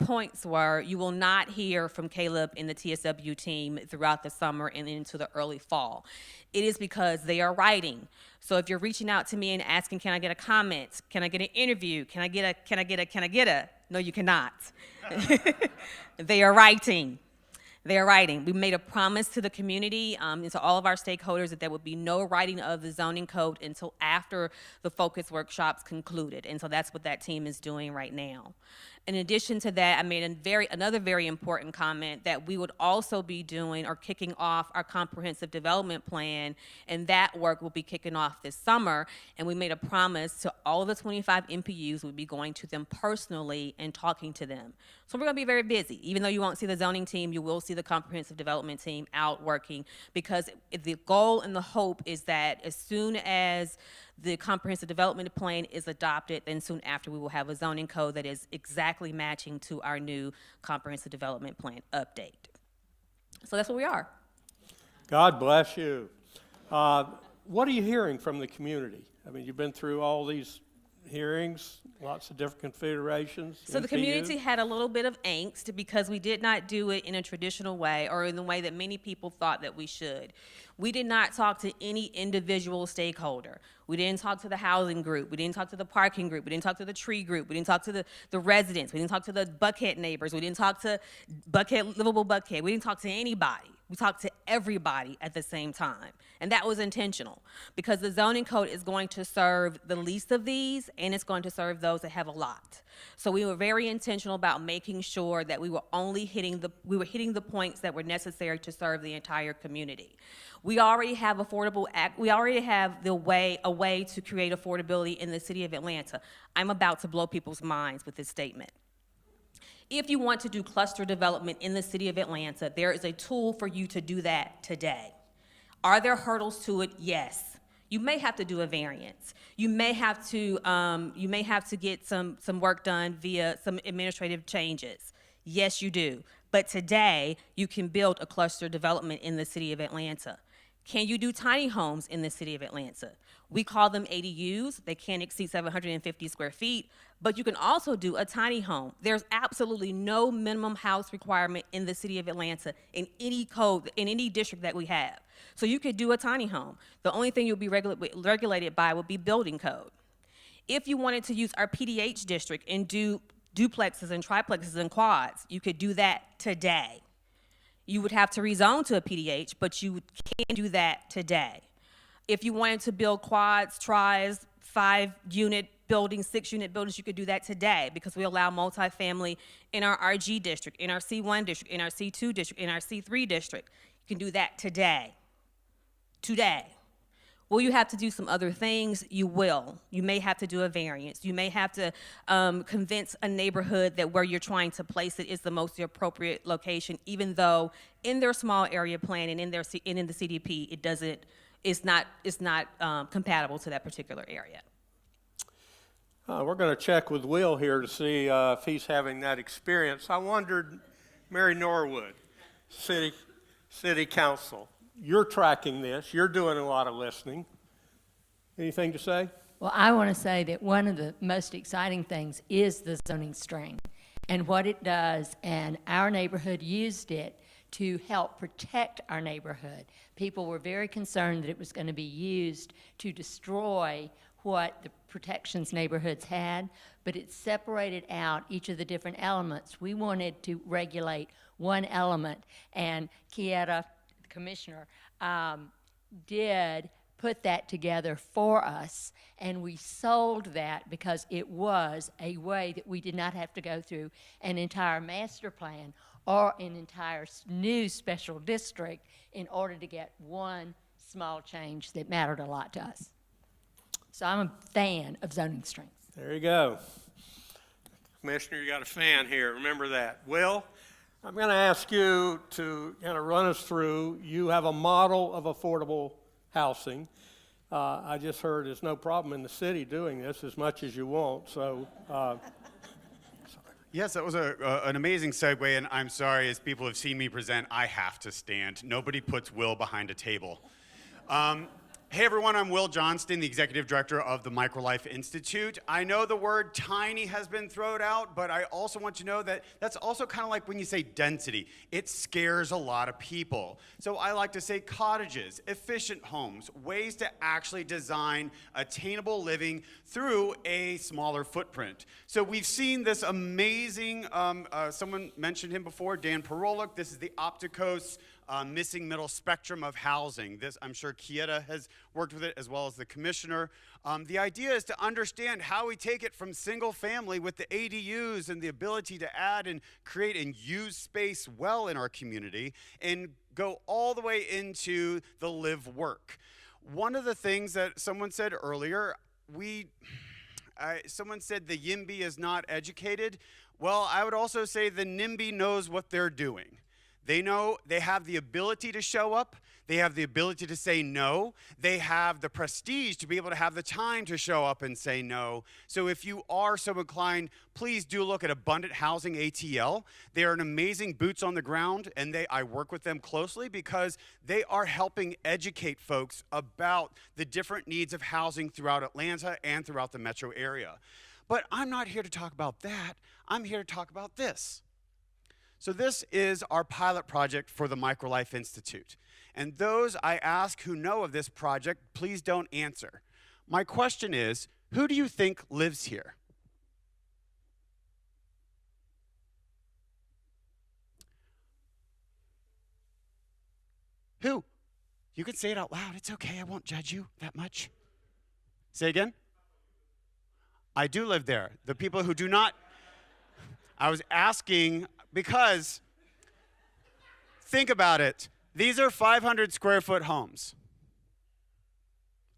points were, you will not hear from Caleb and the TSW team throughout the summer and into the early fall. It is because they are writing. So if you're reaching out to me and asking, can I get a comment? Can I get an interview? Can I get a? No, you cannot. They are writing. They are writing. We made a promise to the community and to all of our stakeholders that there would be no writing of the zoning code until after the focus workshops concluded. And so that's what that team is doing right now. In addition to that, I made another very important comment that we would also be doing or kicking off our comprehensive development plan, and that work will be kicking off this summer. And we made a promise to all of the 25 MPUs, we'd be going to them personally and talking to them. So we're going to be very busy. Even though you won't see the zoning team, you will see the comprehensive development team out working, because the goal and the hope is that as soon as the comprehensive development plan is adopted, then soon after we will have a zoning code that is exactly matching to our new comprehensive development plan update. So that's where we are. God bless you. What are you hearing from the community? I mean, you've been through all these hearings, lots of different configurations. So the community had a little bit of angst because we did not do it in a traditional way, or in the way that many people thought that we should. We did not talk to any individual stakeholder. We didn't talk to the housing group. We didn't talk to the parking group. We didn't talk to the tree group. We didn't talk to the residents. We didn't talk to the Buckhead neighbors. We didn't talk to Livable Buckhead. We didn't talk to anybody. We talked to everybody at the same time. And that was intentional, because the zoning code is going to serve the least of these, and it's going to serve those that have a lot. So we were very intentional about making sure that we were only hitting the points that were necessary to serve the entire community. We already have we already have a way to create affordability in the city of Atlanta. I'm about to blow people's minds with this statement. If you want to do cluster development in the city of Atlanta, there is a tool for you to do that today. Are there hurdles to it? Yes. You may have to do a variance. You may have to get some work done via some administrative changes. Yes, you do. But today, you can build a cluster development in the city of Atlanta. Can you do tiny homes in the city of Atlanta? We call them ADUs. They can't exceed 750 square feet, but you can also do a tiny home. There's absolutely no minimum house requirement in the city of Atlanta in any code, in any district that we have. So you could do a tiny home. The only thing you'll be regulated by would be building code. If you wanted to use our PDH district and do duplexes and triplexes and quads, you could do that today. You would have to rezone to a PDH, but you can do that today. If you wanted to build quads, tris, 5-unit buildings, 6-unit buildings, you could do that today, because we allow multifamily in our RG district, in our C1 district, in our C2 district, in our C3 district. You can do that today. Today. Will you have to do some other things? You will. You may have to do a variance. You may have to convince a neighborhood that where you're trying to place it is the most appropriate location, even though in their small area plan and in the CDP, it's not compatible to that particular area. We're going to check with Will here to see if he's having that experience. I wondered, Mary Norwood, City Council, you're tracking this. You're doing a lot of listening. Anything to say? Well, I want to say that one of the most exciting things is the zoning string. and what it does, and our neighborhood used it to help protect our neighborhood. People were very concerned that it was going to be used to destroy what the protections neighborhoods had, but it separated out each of the different elements. We wanted to regulate one element, and Kieta, the commissioner, did put that together for us, and we sold that because it was a way that we did not have to go through an entire master plan or an entire new special district in order to get one small change that mattered a lot to us. So I'm a fan of zoning strengths. There you go. Commissioner, you got a fan here. Remember that. Will, I'm going to ask you to kind of run us through. You have a model of affordable housing. I just heard there's no problem in the city doing this as much as you want. So, yes, that was an amazing segue, and I'm sorry, as people have seen me present, I have to stand. Nobody puts Will behind a table. Hey everyone, I'm Will Johnston, the Executive Director of the Microlife Institute. I know the word tiny has been thrown out, but I also want you to know that that's also kind of like when you say density. It scares a lot of people. So I like to say cottages, efficient homes, ways to actually design attainable living through a smaller footprint. So we've seen this amazing, someone mentioned him before, Dan Parolic. This is the Opticos missing middle spectrum of housing. This, I'm sure Kieta has worked with it as well as the commissioner. The idea is to understand how we take it from single family with the ADUs and the ability to add and create and use space well in our community and go all the way into the live work. One of the things that someone said earlier, someone said the YIMBY is not educated. Well, I would also say the NIMBY knows what they're doing. They know they have the ability to show up. They have the ability to say no. They have the prestige to be able to have the time to show up and say no. So if you are so inclined, please do look at Abundant Housing ATL. They are an amazing boots on the ground, and I work with them closely because they are helping educate folks about the different needs of housing throughout Atlanta and throughout the metro area. But I'm not here to talk about that. I'm here to talk about this. So this is our pilot project for the Microlife Institute. And those I ask who know of this project, please don't answer. My question is, who do you think lives here? Who? You can say it out loud. It's okay. I won't judge you that much. Say again? I do live there. The people who do not, I was asking because, think about it. These are 500 square foot homes.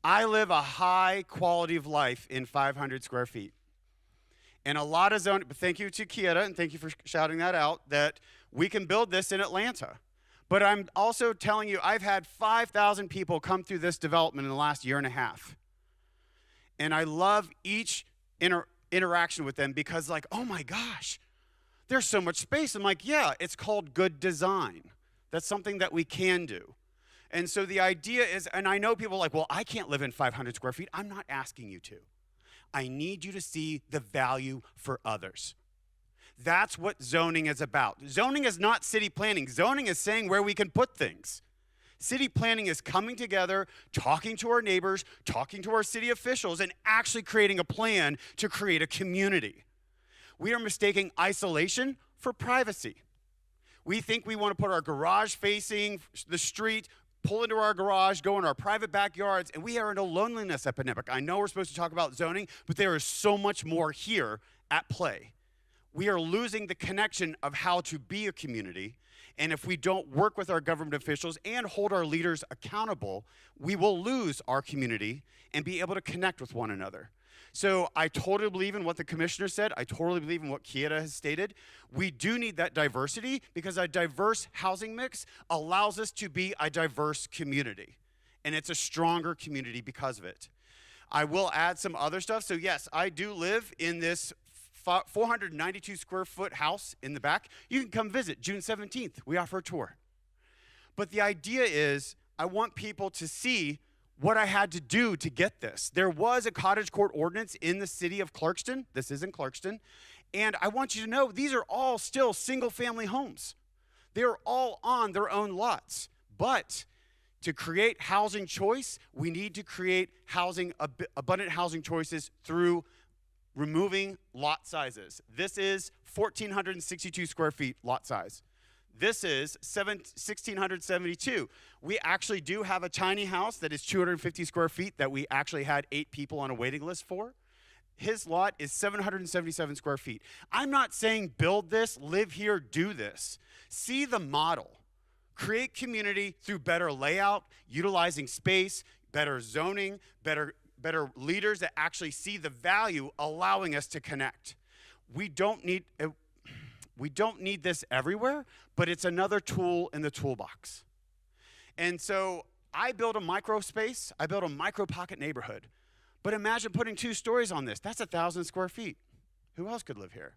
I live a high quality of life in 500 square feet. And a lot of zoning, but thank you to Kieta, and thank you for shouting that out, that we can build this in Atlanta. But I'm also telling you, I've had 5,000 people come through this development in the last year and a half. And I love each interaction with them because, like, oh my gosh, there's so much space. I'm like, yeah, it's called good design. That's something that we can do. And so the idea is, and I know people are like, well, I can't live in 500 square feet. I'm not asking you to. I need you to see the value for others. That's what zoning is about. Zoning is not city planning. Zoning is saying where we can put things. City planning is coming together, talking to our neighbors, talking to our city officials, and actually creating a plan to create a community. We are mistaking isolation for privacy. We think we want to put our garage facing the street, pull into our garage, go in our private backyards, and we are in a loneliness epidemic. I know we're supposed to talk about zoning, but there is so much more here at play. We are losing the connection of how to be a community, and if we don't work with our government officials and hold our leaders accountable, we will lose our community and be able to connect with one another. So I totally believe in what the commissioner said. I totally believe in what Kieta has stated. We do need that diversity because a diverse housing mix allows us to be a diverse community. And it's a stronger community because of it. I will add some other stuff. So yes, I do live in this 492 square foot house in the back. You can come visit June 17th. We offer a tour. But the idea is I want people to see what I had to do to get this. There was a cottage court ordinance in the city of Clarkston. This is in Clarkston. And I want you to know these are all still single-family homes. They're all on their own lots. But to create housing choice, we need to create abundant housing choices through removing lot sizes. This is 1,462 square feet lot size. This is 1,672. We actually do have a tiny house that is 250 square feet that we actually had 8 people on a waiting list for. His lot is 777 square feet. I'm not saying build this, live here, do this. See the model. Create community through better layout, utilizing space, better zoning, better leaders that actually see the value, allowing us to connect. We don't need this everywhere, but it's another tool in the toolbox. And so I built a micro space, I built a micro pocket neighborhood. But imagine putting 2 stories on this. That's 1,000 square feet. Who else could live here?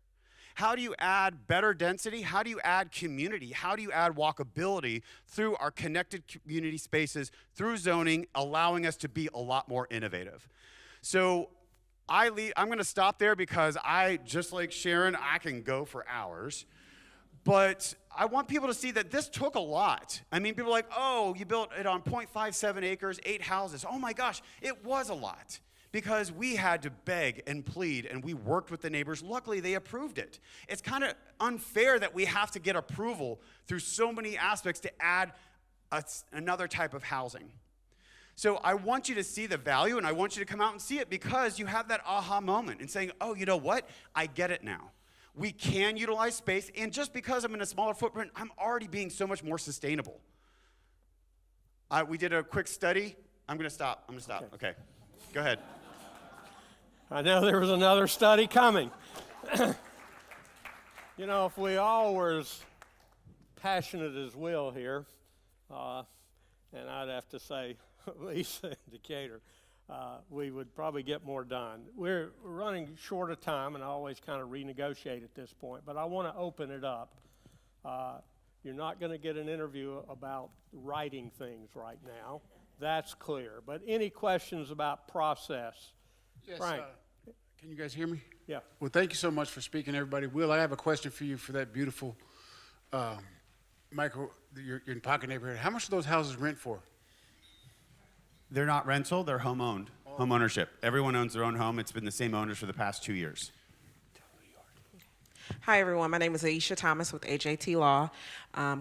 How do you add better density? How do you add community? How do you add walkability through our connected community spaces, through zoning, allowing us to be a lot more innovative? So I'm going to stop there because just like Sharon, I can go for hours. But I want people to see that this took a lot. I mean, people are like, oh, you built it on 0.57 acres, 8 houses. Oh my gosh, it was a lot. Because we had to beg and plead, and we worked with the neighbors. Luckily, they approved it. It's kind of unfair that we have to get approval through so many aspects to add another type of housing. So I want you to see the value, and I want you to come out and see it because you have that aha moment and saying, oh, you know what? I get it now. We can utilize space, and just because I'm in a smaller footprint, I'm already being so much more sustainable. We did a quick study. I'm going to stop. Okay. Go ahead. I know there was another study coming. You know, if we all were as passionate as Will here, and I'd have to say Lisa and Decatur, we would probably get more done. We're running short of time, and I always kind of renegotiate at this point, but I want to open it up. You're not going to get an interview about writing things right now. That's clear. But any questions about process? Yes, Frank. Can you guys hear me? Yeah. Well, thank you so much for speaking, everybody. Will, I have a question for you for that beautiful your pocket neighborhood. How much do those houses rent for? They're not rental, they're home-owned. Home ownership. Everyone owns their own home. It's been the same owners for the past 2 years. Hi, everyone. My name is Aisha Thomas with AJT Law,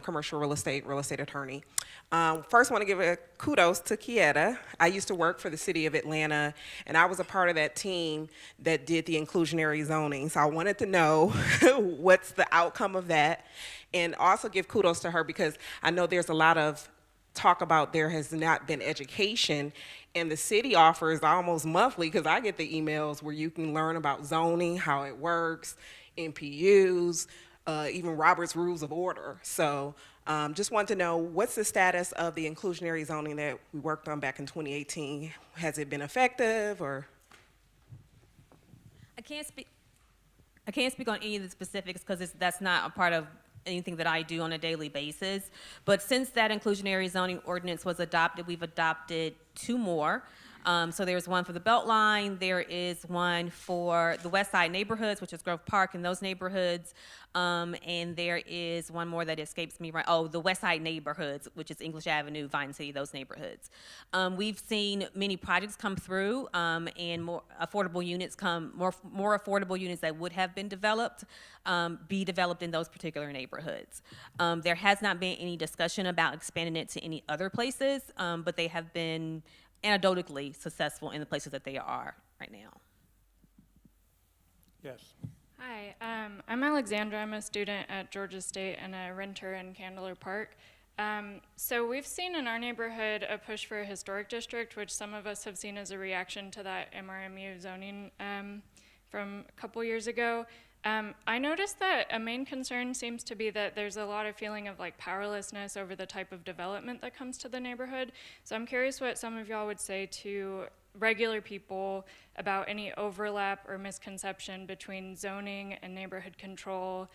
commercial real estate attorney. First, I want to give a kudos to Kieta. I used to work for the city of Atlanta, and I was a part of that team that did the inclusionary zoning. So I wanted to know what's the outcome of that, and also give kudos to her because I know there's a lot of talk about there has not been education, and the city offers almost monthly, because I get the emails where you can learn about zoning, how it works, NPUs, even Robert's Rules of Order. So just want to know, what's the status of the inclusionary zoning that we worked on back in 2018? Has it been effective, or? I can't speak on any of the specifics because that's not a part of anything that I do on a daily basis. But since that inclusionary zoning ordinance was adopted, we've adopted 2 more. So there's one for the Beltline, there is one for the West Side neighborhoods, which is Grove Park and those neighborhoods, and there is one more that escapes me right, the West Side neighborhoods, which is English Avenue, Vine City, those neighborhoods. We've seen many projects come through, and more affordable units more affordable units that would have been developed, be developed in those particular neighborhoods. There has not been any discussion about expanding it to any other places, but they have been anecdotally successful in the places that they are right now. Yes. Hi, I'm Alexandra. I'm a student at Georgia State and a renter in Candler Park. So we've seen in our neighborhood a push for a historic district, which some of us have seen as a reaction to that MRMU zoning from a couple years ago. I noticed that a main concern seems to be that there's a lot of feeling of like powerlessness over the type of development that comes to the neighborhood. So I'm curious what some of y'all would say to regular people about any overlap or misconception between zoning and neighborhood control.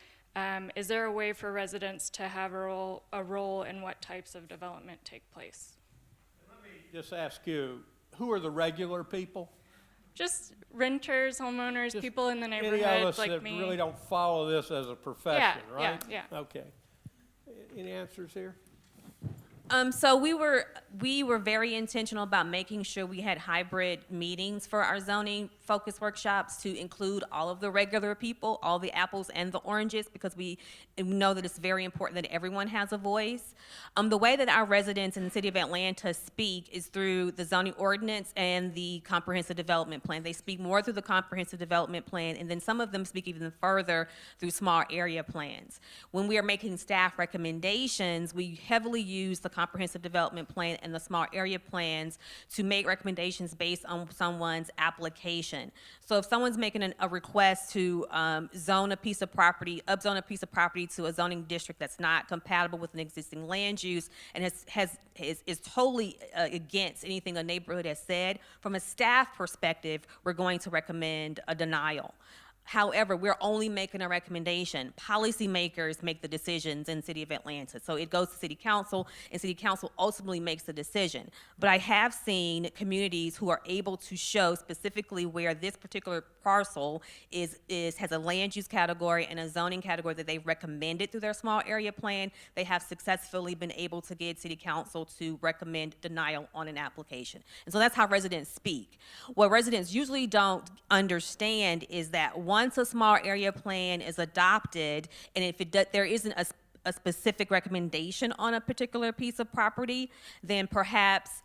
Is there a way for residents to have a role in what types of development take place? Let me just ask you, who are the regular people? just renters, homeowners, people in the Any of neighborhood us like that me. really don't follow this as a profession, Yeah, right? yeah. Okay. Any answers here? So we were very intentional about making sure we had hybrid meetings for our zoning focus workshops to include all of the regular people, all the apples and the oranges, because we know that it's very important that everyone has a voice. The way that our residents in the city of Atlanta speak is through the zoning ordinance and the comprehensive development plan. They speak more through the comprehensive development plan, and then some of them speak even further through small area plans. When we are making staff recommendations, we heavily use the comprehensive development plan and the small area plans to make recommendations based on someone's application. So if someone's making a request to zone a piece of property, upzone a piece of property to a zoning district that's not compatible with an existing land use and is totally against anything a neighborhood has said, from a staff perspective, we're going to recommend a denial. However, we're only making a recommendation. Policymakers make the decisions in the city of Atlanta. So it goes to city council, and city council ultimately makes the decision. But I have seen communities who are able to show specifically where this particular parcel has a land use category and a zoning category that they've recommended through their small area plan. They have successfully been able to get city council to recommend denial on an application. And so that's how residents speak. What residents usually don't understand is that once a small area plan is adopted, and if there isn't a specific recommendation on a particular piece of property, then perhaps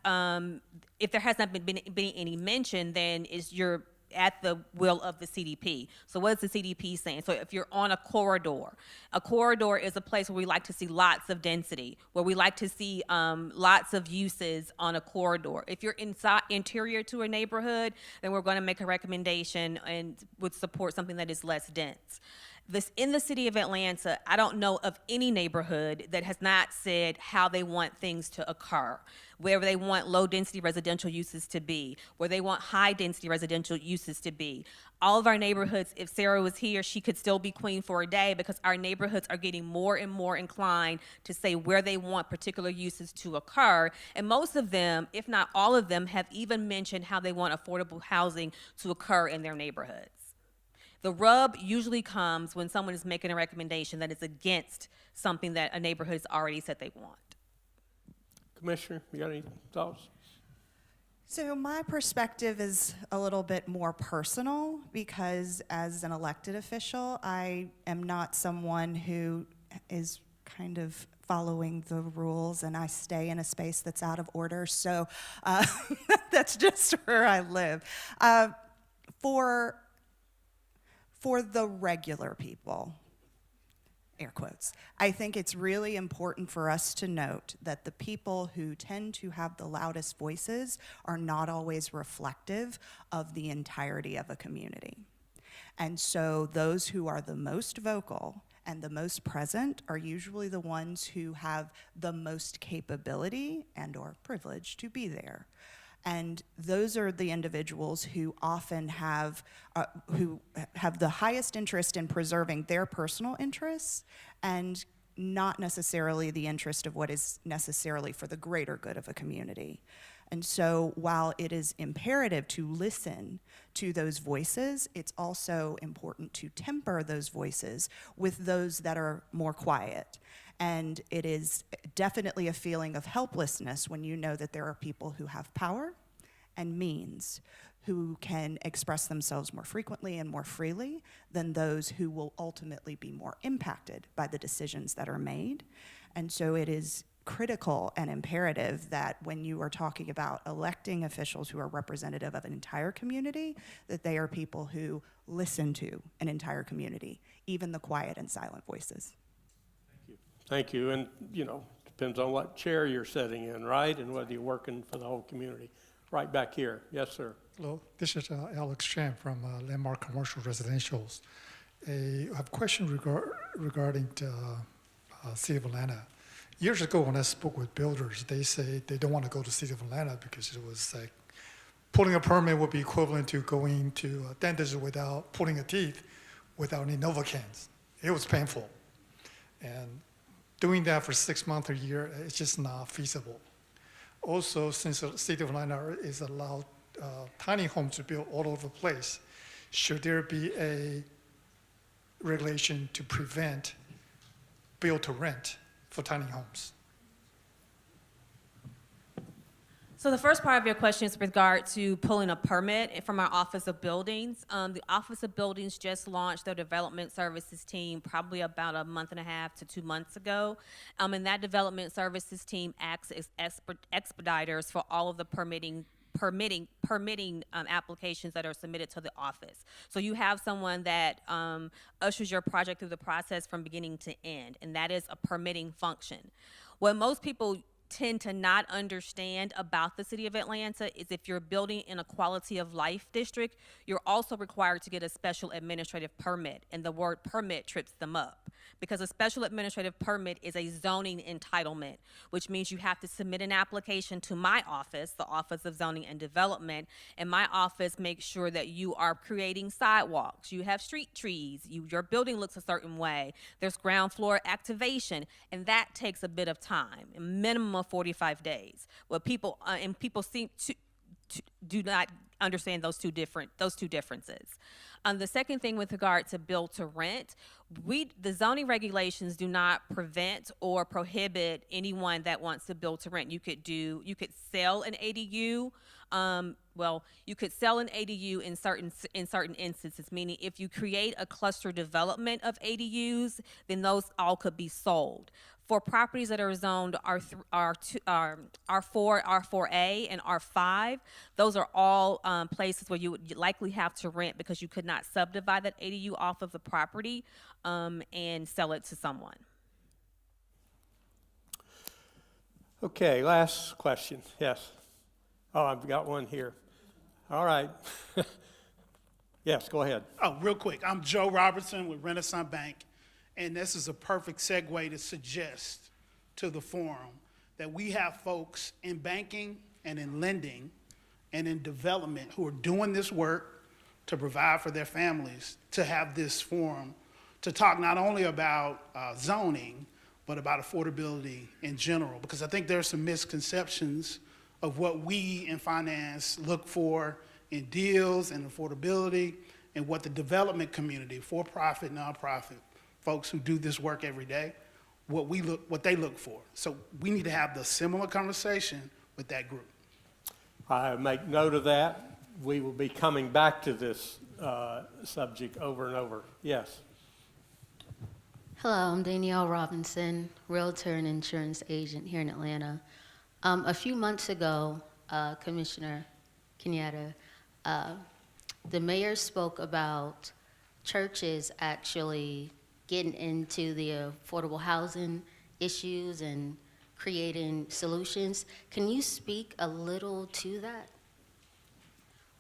if there has not been any mention, then you're at the will of the CDP. So what is the CDP saying? So if you're on a corridor is a place where we like to see lots of density, where we like to see lots of uses on a corridor. If you're interior to a neighborhood, then we're going to make a recommendation and would support something that is less dense. In the city of Atlanta, I don't know of any neighborhood that has not said how they want things to occur, where they want low-density residential uses to be, where they want high-density residential uses to be. All of our neighborhoods, if Sarah was here, she could still be queen for a day, because our neighborhoods are getting more and more inclined to say where they want particular uses to occur. And most of them, if not all of them, have even mentioned how they want affordable housing to occur in their neighborhoods. The rub usually comes when someone is making a recommendation that is against something that a neighborhood has already said they want. Commissioner, you got any thoughts? So my perspective is a little bit more personal, because as an elected official, I am not someone who is kind of following the rules, and I stay in a space that's out of order. So that's just where I live. For the regular people, air quotes, I think it's really important for us to note that the people who tend to have the loudest voices are not always reflective of the entirety of a community. And so those who are the most vocal and the most present are usually the ones who have the most capability and/or privilege to be there. And those are the individuals who often have the highest interest in preserving their personal interests, and not necessarily the interest of what is necessarily for the greater good of a community. And so while it is imperative to listen to those voices, it's also important to temper those voices with those that are more quiet. And it is definitely a feeling of helplessness when you know that there are people who have power and means, who can express themselves more frequently and more freely than those who will ultimately be more impacted by the decisions that are made. And so it is critical and imperative that when you are talking about electing officials who are representative of an entire community, that they are people who listen to an entire community, even the quiet and silent voices. Thank you. And, depends on what chair you're sitting in, right? And whether you're working for the whole community. Right back here. Yes, sir. Hello, this is Alex Chan from Landmark Commercial Residentials. I have a question regarding the City of Atlanta. Years ago, when I spoke with builders, they say they don't want to go to City of Atlanta because it was like pulling a permit would be equivalent to going to a dentist without pulling a teeth without any Novocans. It was painful. And doing that for 6 months or a year, it's just not feasible. Also, since the City of Atlanta is allowed tiny homes are built all over the place, should there be a regulation to prevent build to rent for tiny homes? So the first part of your question is with regard to pulling a permit from our Office of Buildings. The Office of Buildings just launched their development services team probably about a month and a half to 2 months ago. And that development services team acts as expediters for all of the permitting applications that are submitted to the office. So you have someone that ushers your project through the process from beginning to end, and that is a permitting function. What most people tend to not understand about the city of Atlanta is if you're building in a quality of life district, you're also required to get a special administrative permit, and the word permit trips them up because a special administrative permit is a zoning entitlement, which means you have to submit an application to my office, the Office of Zoning and Development, and my office makes sure that you are creating sidewalks, you have street trees, your building looks a certain way, there's ground floor activation, and that takes a bit of time, a minimum of 45 days. Well, people seem to do not understand those two differences. The second thing with regard to build to rent, the zoning regulations do not prevent or prohibit anyone that wants to build to rent. You could sell an ADU. You could sell an ADU in certain instances, meaning if you create a cluster development of ADUs, then those all could be sold. For properties that are zoned R4, R4A, and R5, those are all places where you would likely have to rent because you could not subdivide that ADU off of the property and sell it to someone. Okay, last question. Yes. Oh, I've got one here. All right. Yes, go ahead. Oh, real quick. I'm Joe Robertson with Renaissance Bank, and this is a perfect segue to suggest to the forum that we have folks in banking and in lending and in development who are doing this work to provide for their families, to have this forum to talk not only about zoning, but about affordability in general, because I think there are some misconceptions of what we in finance look for in deals and affordability, and what the development community, for-profit, nonprofit, folks who do this work every day, what they look for. So we need to have the similar conversation with that group. I make note of that. We will be coming back to this subject over and over. Yes. Hello, I'm Danielle Robinson, realtor and insurance agent here in Atlanta. A few months ago, Commissioner Kenyatta, the mayor spoke about churches actually getting into the affordable housing issues and creating solutions. Can you speak a little to that?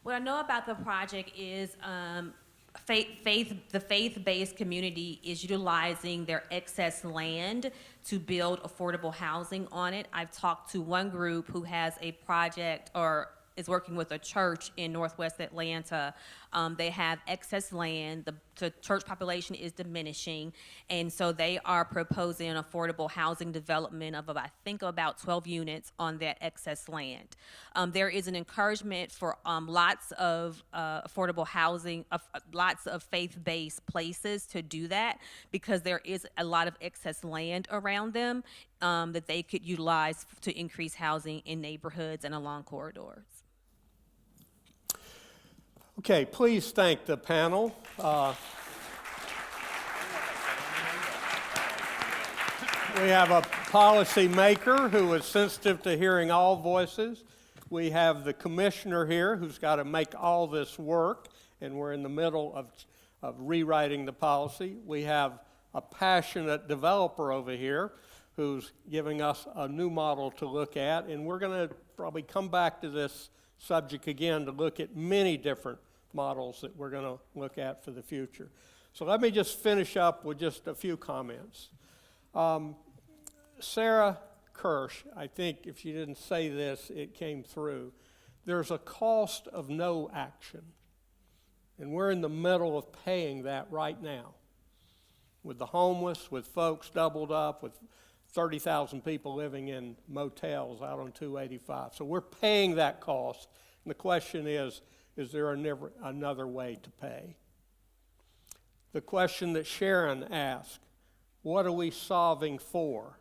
What I know about the project is the faith-based community is utilizing their excess land to build affordable housing on it. I've talked to one group who has a project or is working with a church in Northwest Atlanta. They have excess land. The church population is diminishing, and so they are proposing an affordable housing development of about 12 units on that excess land. There is an encouragement for lots of affordable housing, lots of faith-based places to do that because there is a lot of excess land around them that they could utilize to increase housing in neighborhoods and along corridors. Okay, please thank the panel. We have a policy maker who is sensitive to hearing all voices. We have the commissioner here who's got to make all this work, and we're in the middle of rewriting the policy. We have a passionate developer over here who's giving us a new model to look at, and we're going to probably come back to this subject again to look at many different models that we're going to look at for the future. So let me just finish up with just a few comments. Sarah Kirsch, I think if she didn't say this, it came through. There's a cost of no action, and we're in the middle of paying that right now with the homeless, with folks doubled up, with 30,000 people living in motels out on 285. So we're paying that cost And the question is there another way to pay? The question that Sharon asked, what are we solving for?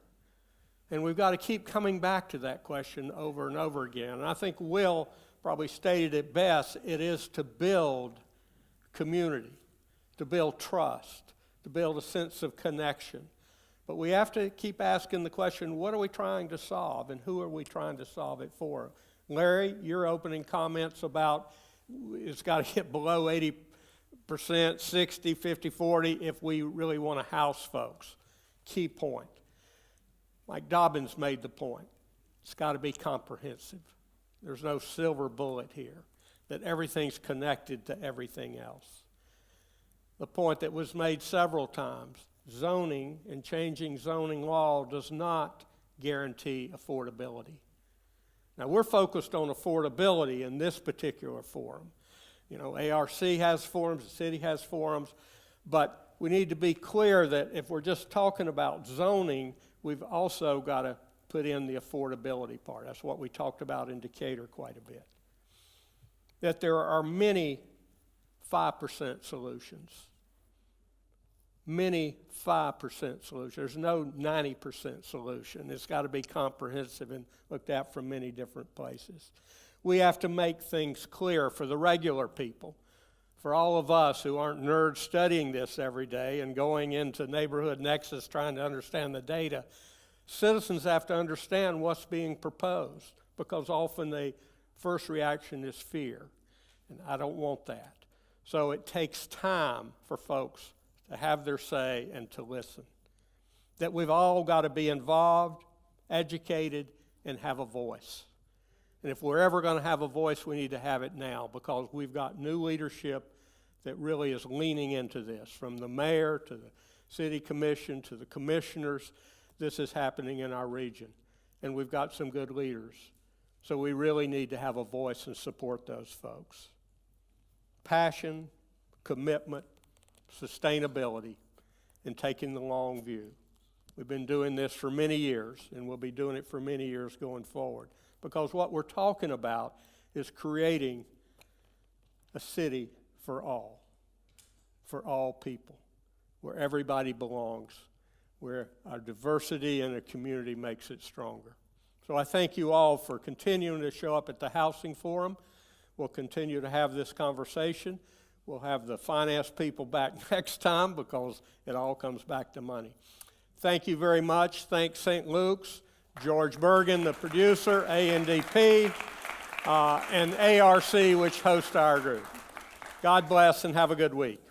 And we've got to keep coming back to that question over and over again. And I think Will probably stated it best. It is to build community, to build trust, to build a sense of connection. But we have to keep asking the question, what are we trying to solve and who are we trying to solve it for? Larry, your opening comments about it's got to get below 80%, 60, 50, 40 if we really want to house folks. Key point. Mike Dobbins made the point. It's got to be comprehensive. There's no silver bullet here, that everything's connected to everything else. The point that was made several times, zoning and changing zoning law does not guarantee affordability. Now, we're focused on affordability in this particular forum. You know, ARC has forums, the city has forums, but we need to be clear that if we're just talking about zoning, we've also got to put in the affordability part. That's what we talked about in Decatur quite a bit. That there are many 5% solutions. Many 5% solutions. There's no 90% solution. It's got to be comprehensive and looked at from many different places. We have to make things clear for the regular people, for all of us who aren't nerds studying this every day and going into Neighborhood Nexus trying to understand the data. Citizens have to understand what's being proposed because often the first reaction is fear, and I don't want that. So it takes time for folks to have their say and to listen. That we've all got to be involved, educated, and have a voice. And if we're ever going to have a voice, we need to have it now because we've got new leadership that really is leaning into this, from the mayor to the city commission to the commissioners. This is happening in our region, and we've got some good leaders. So we really need to have a voice and support those folks. Passion, commitment, sustainability, and taking the long view. We've been doing this for many years, and we'll be doing it for many years going forward, because what we're talking about is creating a city for all people, where everybody belongs, where our diversity in a community makes it stronger. So I thank you all for continuing to show up at the Housing Forum. We'll continue to have this conversation. We'll have the finance people back next time because it all comes back to money. Thank you very much. Thanks St. Luke's, George Bergen, the producer, ANDP, and ARC, which hosts our group. God bless and have a good week.